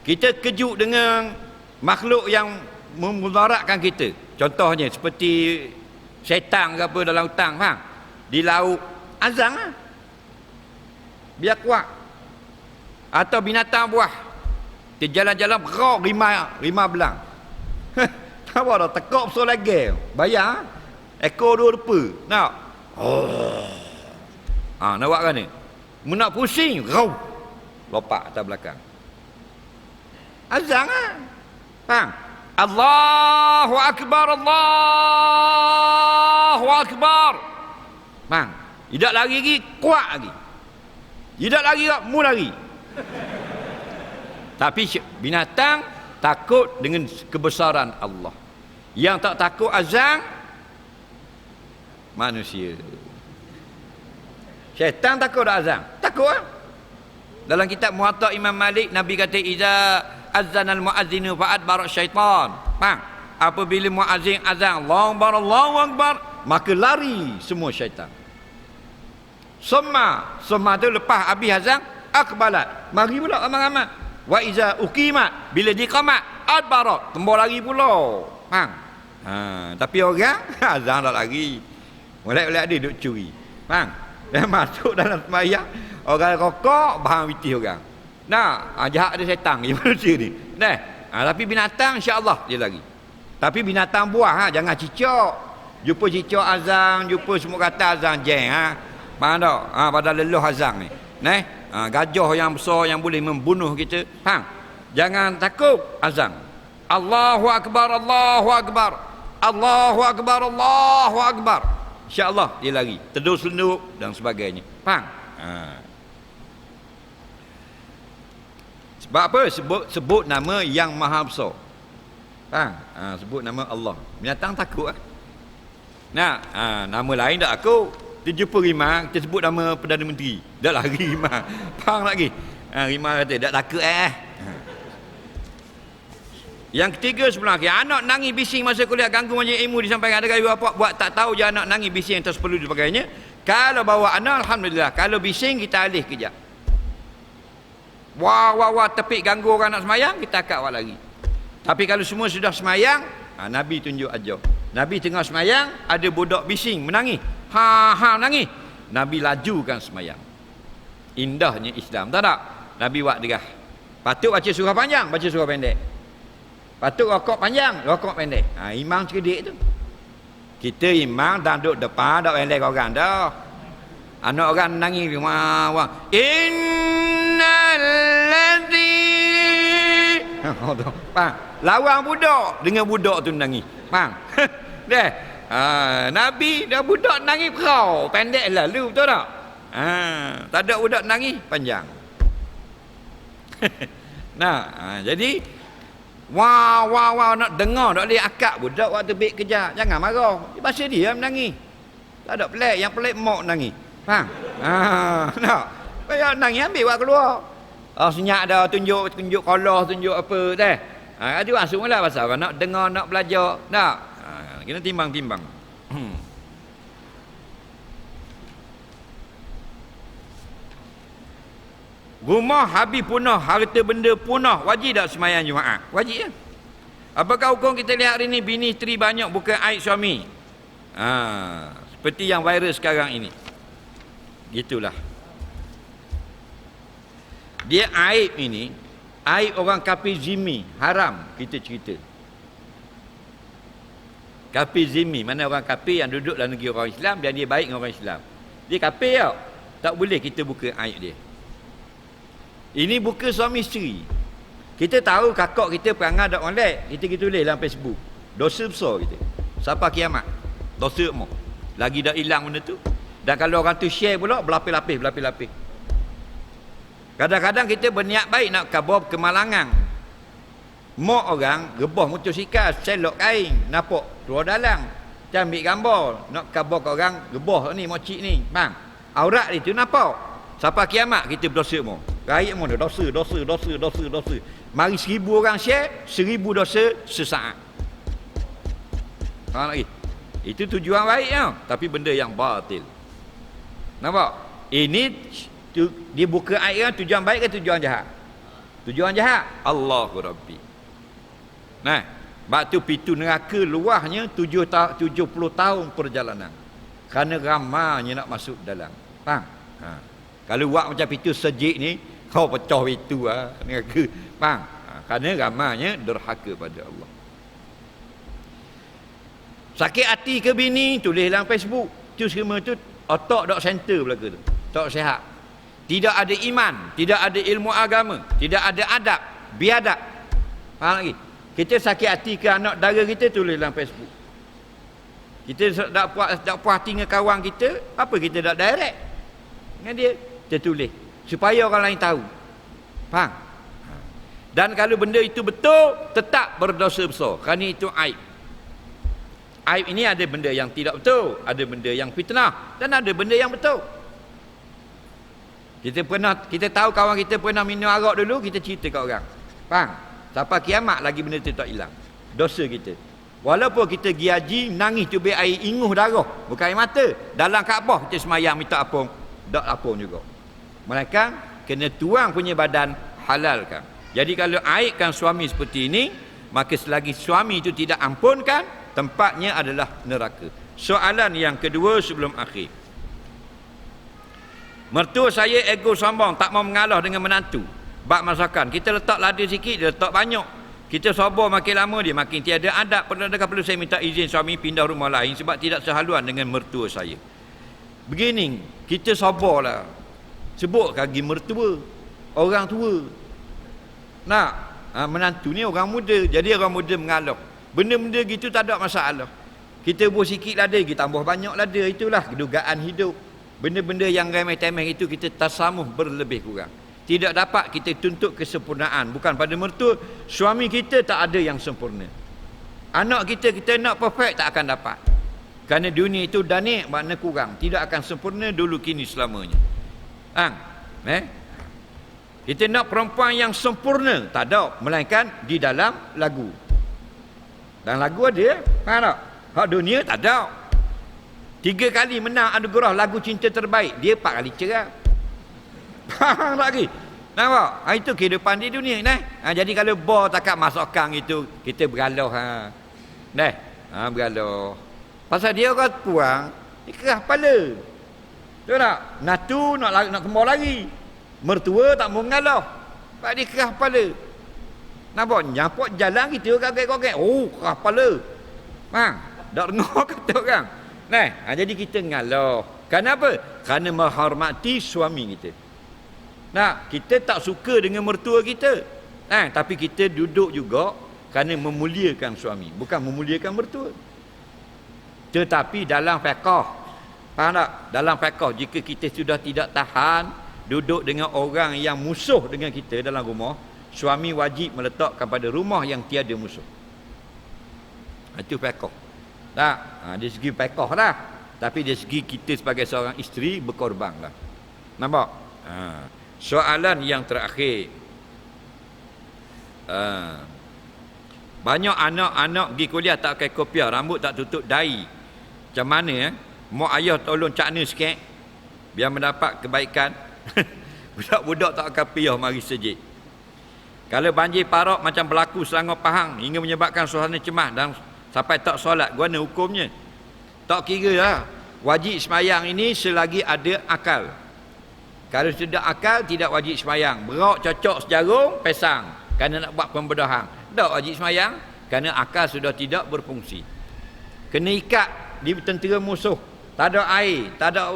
Kita kejut dengan makhluk yang memudaratkan kita. Contohnya seperti syaitan ke apa dalam hutang, faham? Di laut, azan lah. Biar kuat. Atau binatang buah. Dia jalan-jalan berok lima belang. Tak apa dah, tekak besar lagi. Bayar. Ekor 2 rupa. Nak? Nak buat kan ni? Nak pusing, rau. Lopak atas belakang. Azan lah. Faham? Allahu Akbar, Allahu Akbar. Faham? Tidak lagi, kuat lagi. Tidak lagi, mu lagi. Tapi binatang takut dengan kebesaran Allah. Yang tak takut azan, manusia. Syaitan takut tak azan? Takut lah. Dalam kitab Muwatta Imam Malik, Nabi kata, iza azanal muazzinu fa'adbar syaitan. Faham? Apabila muazzin azan, Allahu Akbar, Allahu Akbar, maka lari semua syaitan. Summa tu lepas habis azan, akbalat, mari pula ramai-ramai. Wa iza uqimat, bila diqamat, adbarat, tembur lari pula. Faham? Tapi orang azan tak lari. Molek-molek dia duk curi. Faham? Dia masuk dalam sembahyang, orang rokok, bahan witih orang. Jahat dia setan je manusia ni. Tapi binatang insya-Allah dia lari. Tapi binatang buah jangan cicak. Jumpa cicak azan, jumpa semua kata azan jeng Faham tak? Pada leluh azan ni. Gajah yang besar yang boleh membunuh kita. Faham? Jangan takut azan. Allahu Akbar, Allahu Akbar. Allahu Akbar, Allahu Akbar. InsyaAllah dia lari. Terduk-selenduk dan sebagainya. Faham? Sebab apa? Sebut nama yang maha besar. Faham? Sebut nama Allah. Binatang takut lah. Nama lain tak takut. Kita jumpa rimah, kita sebut nama Perdana Menteri. Dah lari rimah. Faham lagi? Rimah kata, tak takut Yang ketiga sebenarnya, anak nangis bising masa kuliah, ganggu majlis ilmu disampaikan. Ada kali bapa buat tak tahu je anak nangis bising yang tak perlu dan sebagainya. Kalau bawa anak, alhamdulillah. Kalau bising, kita alih kejap. Wah, tepik ganggu orang nak semayang, kita akak awak lagi. Tapi kalau semua sudah semayang, Nabi tunjuk ajar. Nabi tengah semayang, ada budak bising menangis. Nangis. Nabi lajukan semayang. Indahnya Islam. Tak? Nabi buat derah. Patut baca surah panjang, baca surah pendek. Patut rokok panjang, rokok pendek. Imam cerdik tu. Kita imam tak duduk depan, tak pendek orang dah. Anak orang nangis. Wah. Innal ladzi. Faham? Lawan budak dengan budak tu nangis. Faham? Nabi dah budak nangis kau pendek lalu, betul tak? Tak ada budak nangis panjang. Jadi wah nak dengar tak boleh akak budak waktu baik kerja. Jangan marah. Dia bahasa dia menangis. Tak ada pelik, yang pelik mak nangis. Faham? Nak. Payah nangis ambil buat keluar. Senyap dah tunjuk kolah, tunjuk apa dah. Ada masuk lah pasal nak dengar, nak belajar. Tak. Kena timbang-timbang. Rumah habis punah, harta benda punah, wajib tak sembahyang Jumaat? Wajib ya. Apakah hukum kita lihat hari ni bini isteri banyak bukan aib suami? Seperti yang viral sekarang ini. Gitulah. dia aib ini, aib orang kafir zimmi, haram kita cerita. Kafir zimmi, mana orang kafir yang duduk dalam negeri orang Islam dan dia baik dengan orang Islam. Dia kafir tau. Tak boleh kita buka aib dia. Ini buka suami isteri. Kita tahu kakak kita perangai ada online, kita tulis dalam Facebook. Dosa besar kita. Sampai kiamat. Dosa semua. Lagi dah hilang benda tu. Dan kalau orang tu share pula, berlapis-lapis. Kadang-kadang kita berniat baik nak khabar kemalangan. Mak orang rebah motosikal, selok kain, nampak keluar dalam. Kita ambil gambar, nak khabar ke orang rebah ni, mocik ni. Faham? Aurat dia tu nampak. Sampai kiamat kita berdosa semua. Rakyat semua dosa. Mari 1000 orang share, 1000 dosa sesaat. Faham lagi? Itu tujuan baik tau, tapi benda yang batil. Nampak? Ini dia buka air kan, tujuan baik ke tujuan jahat? Tujuan jahat. Allahu Rabbi. Nah, sebab tu pintu neraka luahnya 70 tahun perjalanan. Kerana ramainya nak masuk dalam. Faham? Ha. Kalau buat macam pintu sejik ni, kau pecah pintu neraka. Faham? Ha. Kerana ramainya derhaka pada Allah. Sakit hati ke bini, tulis dalam Facebook. Tu semua tu otak dok center belaka tu. Tak sihat. Tidak ada iman, tidak ada ilmu agama, tidak ada adab, biadab. Faham lagi? Kita sakit hati ke anak dara kita, tulis dalam Facebook. Kita tak puas hati dengan kawan kita, apa kita tak direct dengan dia, kita tulis supaya orang lain tahu. Faham? Dan kalau benda itu betul, tetap berdosa besar. Kerana itu aib. Aib ini ada benda yang tidak betul, ada benda yang fitnah, dan ada benda yang betul. Kita tahu kawan kita pernah minum arak dulu, kita cerita kat orang. Faham? Sampai kiamat lagi benda tu tak hilang. Dosa kita. Walaupun kita pergi haji, nangis tubik air inguh darah, bukan air mata. Dalam Kaabah kita semayang minta apung, tak apung juga. Mereka kena tuang punya badan, halalkan. Jadi kalau aibkan suami seperti ini, maka selagi suami itu tidak ampunkan, tempatnya adalah neraka. Soalan yang kedua sebelum akhir. Mertua saya ego sombong, tak mau mengalah dengan menantu. Bak masakan, kita letak lada sikit, dia letak banyak. Kita sabar makin lama, dia makin tiada adab. Perlu saya minta izin suami pindah rumah lain sebab tidak sehaluan dengan mertua saya. Begini, kita sabarlah. Sebut kaki mertua, orang tua. Nak, menantu ni orang muda, jadi orang muda mengalah. Benda-benda gitu tak ada masalah. Kita buat sikit lada, kita tambah banyak lada, itulah kedugaan hidup. Benda-benda yang remeh-temeh itu kita tasamuh berlebih kurang. Tidak dapat kita tuntut kesempurnaan. Bukan pada mertua, suami kita tak ada yang sempurna. Anak kita nak perfect, tak akan dapat. Kerana dunia itu danik, makna kurang. Tidak akan sempurna dulu kini selamanya. Kita nak perempuan yang sempurna, tak ada. Melainkan di dalam lagu. Dan lagu ada, faham tak? Hak dunia tak ada. 3 kali menang anugerah lagu cinta terbaik, dia 4 kali cerai. Faham tak lagi? Nampak? Itu kehidupan di dunia ni. Jadi kalau bor takat masukkan itu, kita bergalau. Bergalau. Pasal dia orang puang, dia kerah kepala. Tahu tak? Natu nak kembar lagi. Mertua tak mau mengalah. Sebab dia kerah kepala. Nampak? Nyapok jalan kita kagak-kagak. Oh, kerah kepala. Faham? Tak dengar kata orang. Jadi kita ngalah. Kenapa? Kerana menghormati suami kita. Kita tak suka dengan mertua kita. Tapi kita duduk juga kerana memuliakan suami, bukan memuliakan mertua. Tetapi dalam fiqh, faham tak? Dalam fiqh, jika kita sudah tidak tahan duduk dengan orang yang musuh dengan kita dalam rumah, suami wajib meletakkan pada rumah yang tiada musuh. Itu fiqh. Dari segi fiqh lah. Tapi dari segi kita sebagai seorang isteri, berkorban lah. Nampak? Soalan yang terakhir. Banyak anak-anak pergi kuliah tak pakai kopiah, rambut tak tutup dahi. Macam mana mak ayah tolong cakna sikit biar mendapat kebaikan. Budak-budak tak pakai kopiah mari sejid. Kalau banjir parok macam berlaku Selangor Pahang hingga menyebabkan suasana cemas dan sampai tak solat, gimana hukumnya? Tak kira lah. Wajib semayang ini selagi ada akal. Kalau sudah akal tidak wajib sembahyang. Berok cocok sejarum, pesang. Kerana nak buat pembedahan. Tak wajib sembahyang. Kerana akal sudah tidak berfungsi. Kena ikat di tentera musuh. Tak ada air, tak ada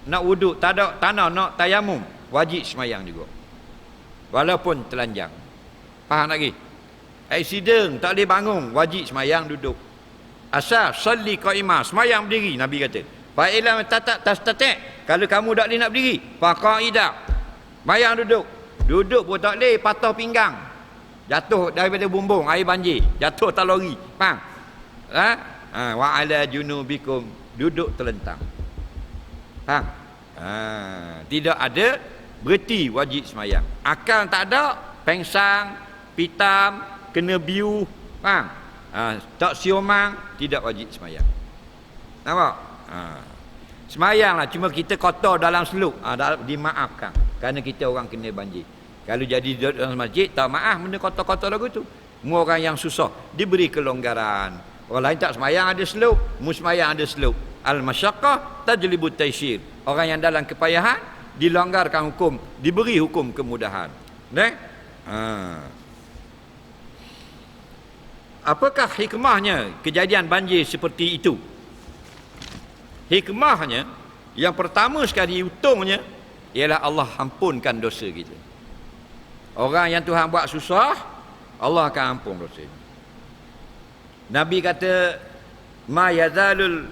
nak wuduk, tak ada tanah nak tayamum. Wajib sembahyang juga. Walaupun telanjang. Faham lagi? Aksiden, tak boleh bangun. Wajib sembahyang duduk. Asal, salli qa'imah. Sembahyang berdiri, Nabi kata. Fa'ilam tastatik. Kalau kamu tak boleh nak berdiri, faqa'idah. Sembahyang duduk. Duduk pun tak boleh, patah pinggang. Jatuh daripada bumbung, air banjir. Jatuh tak lori. Faham? Wa ala junubikum. Duduk terlentang. Faham? Tidak ada, berhenti wajib sembahyang. Akal tak ada, pengsang, pitam, kena biu. Faham? Tak siomang, tidak wajib sembahyang. Nampak? Sembahyanglah, cuma kita kotor dalam seluk, dimaafkan kerana kita orang kena banjir. Kalau jadi dalam masjid, tak maaf benda kotor-kotor lagu tu. Semua orang yang susah diberi kelonggaran. Orang lain tak sembahyang ada seluk, mu sembahyang ada seluk. Al-masyaqqah tajlibu taysir. Orang yang dalam kepayahan dilonggarkan hukum, diberi hukum kemudahan. Apakah hikmahnya kejadian banjir seperti itu? Hikmahnya, yang pertama sekali untungnya ialah Allah ampunkan dosa kita. Orang yang Tuhan buat susah, Allah akan ampun dosa. Nabi kata, ma yazalul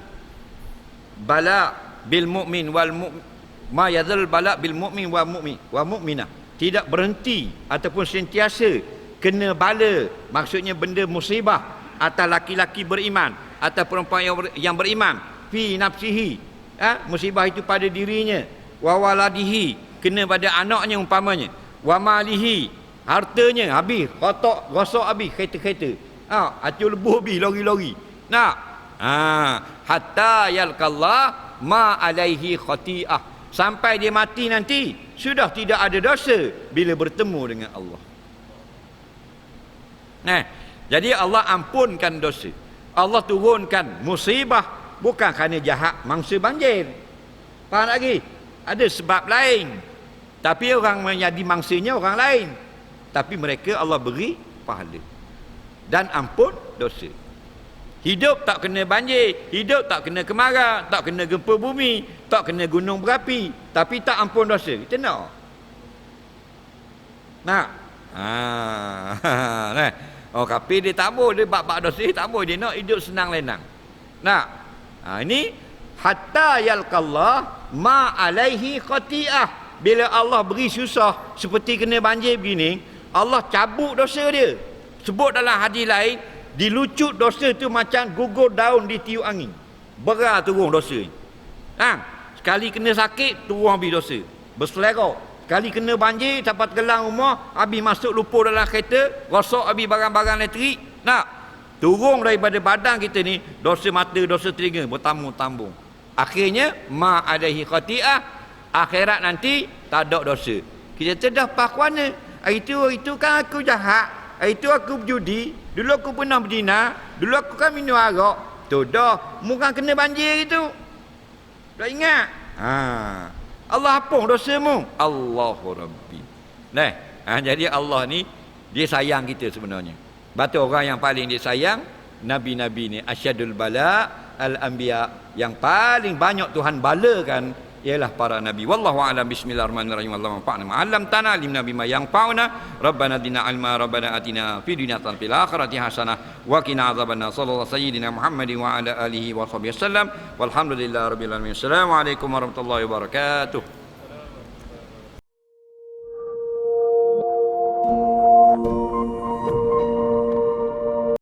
bala bil mu'min wal ma yazalul bala bil mu'min wa mu'minah. Tidak berhenti ataupun sentiasa kena bala, maksudnya benda musibah atas laki-laki beriman atau perempuan yang beriman, fi nafsihi, musibah itu pada dirinya, wa waladihi, kena pada anaknya umpamanya, wa malihi, hartanya habis, kotak rosak habis, kereta-kereta, acul lebuh habis, lori-lori. Hatta yalqallah ma alaihi khati'ah, sampai dia mati nanti sudah tidak ada dosa bila bertemu dengan Allah. Jadi Allah ampunkan dosa. Allah turunkan musibah bukan kerana jahat mangsa banjir. Faham lagi? Ada sebab lain. Tapi orang yang jadi mangsanya orang lain. Tapi mereka Allah beri pahala dan ampun dosa. Hidup tak kena banjir, hidup tak kena kemarau, tak kena gempa bumi, tak kena gunung berapi, tapi tak ampun dosa. Kita nak? Tapi dia tak boleh, dia bak dosa, dia tak boleh, dia nak hidup senang lenang. Ini hatta yalqallah ma alaihi khati'ah. Bila Allah beri susah seperti kena banjir begini, Allah cabut dosa dia. Sebut dalam hadis lain, dilucut dosa tu macam gugur daun di tiup angin. Berat turun dosa. Sekali kena sakit, turun habis dosa. Berselera. Sekali kena banjir, dapat gelang rumah, habis masuk lumpur dalam kereta, rosak habis barang-barang elektrik. Turun daripada badan kita ni, dosa mata, dosa telinga, bertambung-tambung. Akhirnya, ma alaihi khati'ah. Akhirat nanti tak ada dosa. Kita dah pakwana. Itu kan aku jahat. Itu aku berjudi. Dulu aku pernah berzina. Dulu aku kan minum arak. Tu dah. Muka kena banjir itu. Dah ingat? Allah hapung dosamu. Allahu Rabbi. Jadi Allah ni dia sayang kita sebenarnya. Batu orang yang paling dia sayang, nabi-nabi ni asyadul bala al-anbiya, yang paling banyak Tuhan balakan ialah para nabi. Wallahu a'lam. Bismillahirrahmanirrahim. Allahumma fa'na ma 'allamtana, alimna bima yanfa'una, rabbana zidna ilma, rabbana atina fid dunya hasanah fil akhirati hasanah wa qina adzabannar. Sallallahu sayyidina Muhammadin wa ala alihi wa sahbihi wasallam. Walhamdulillahirabbil alamin. Assalamualaikum warahmatullahi wabarakatuh.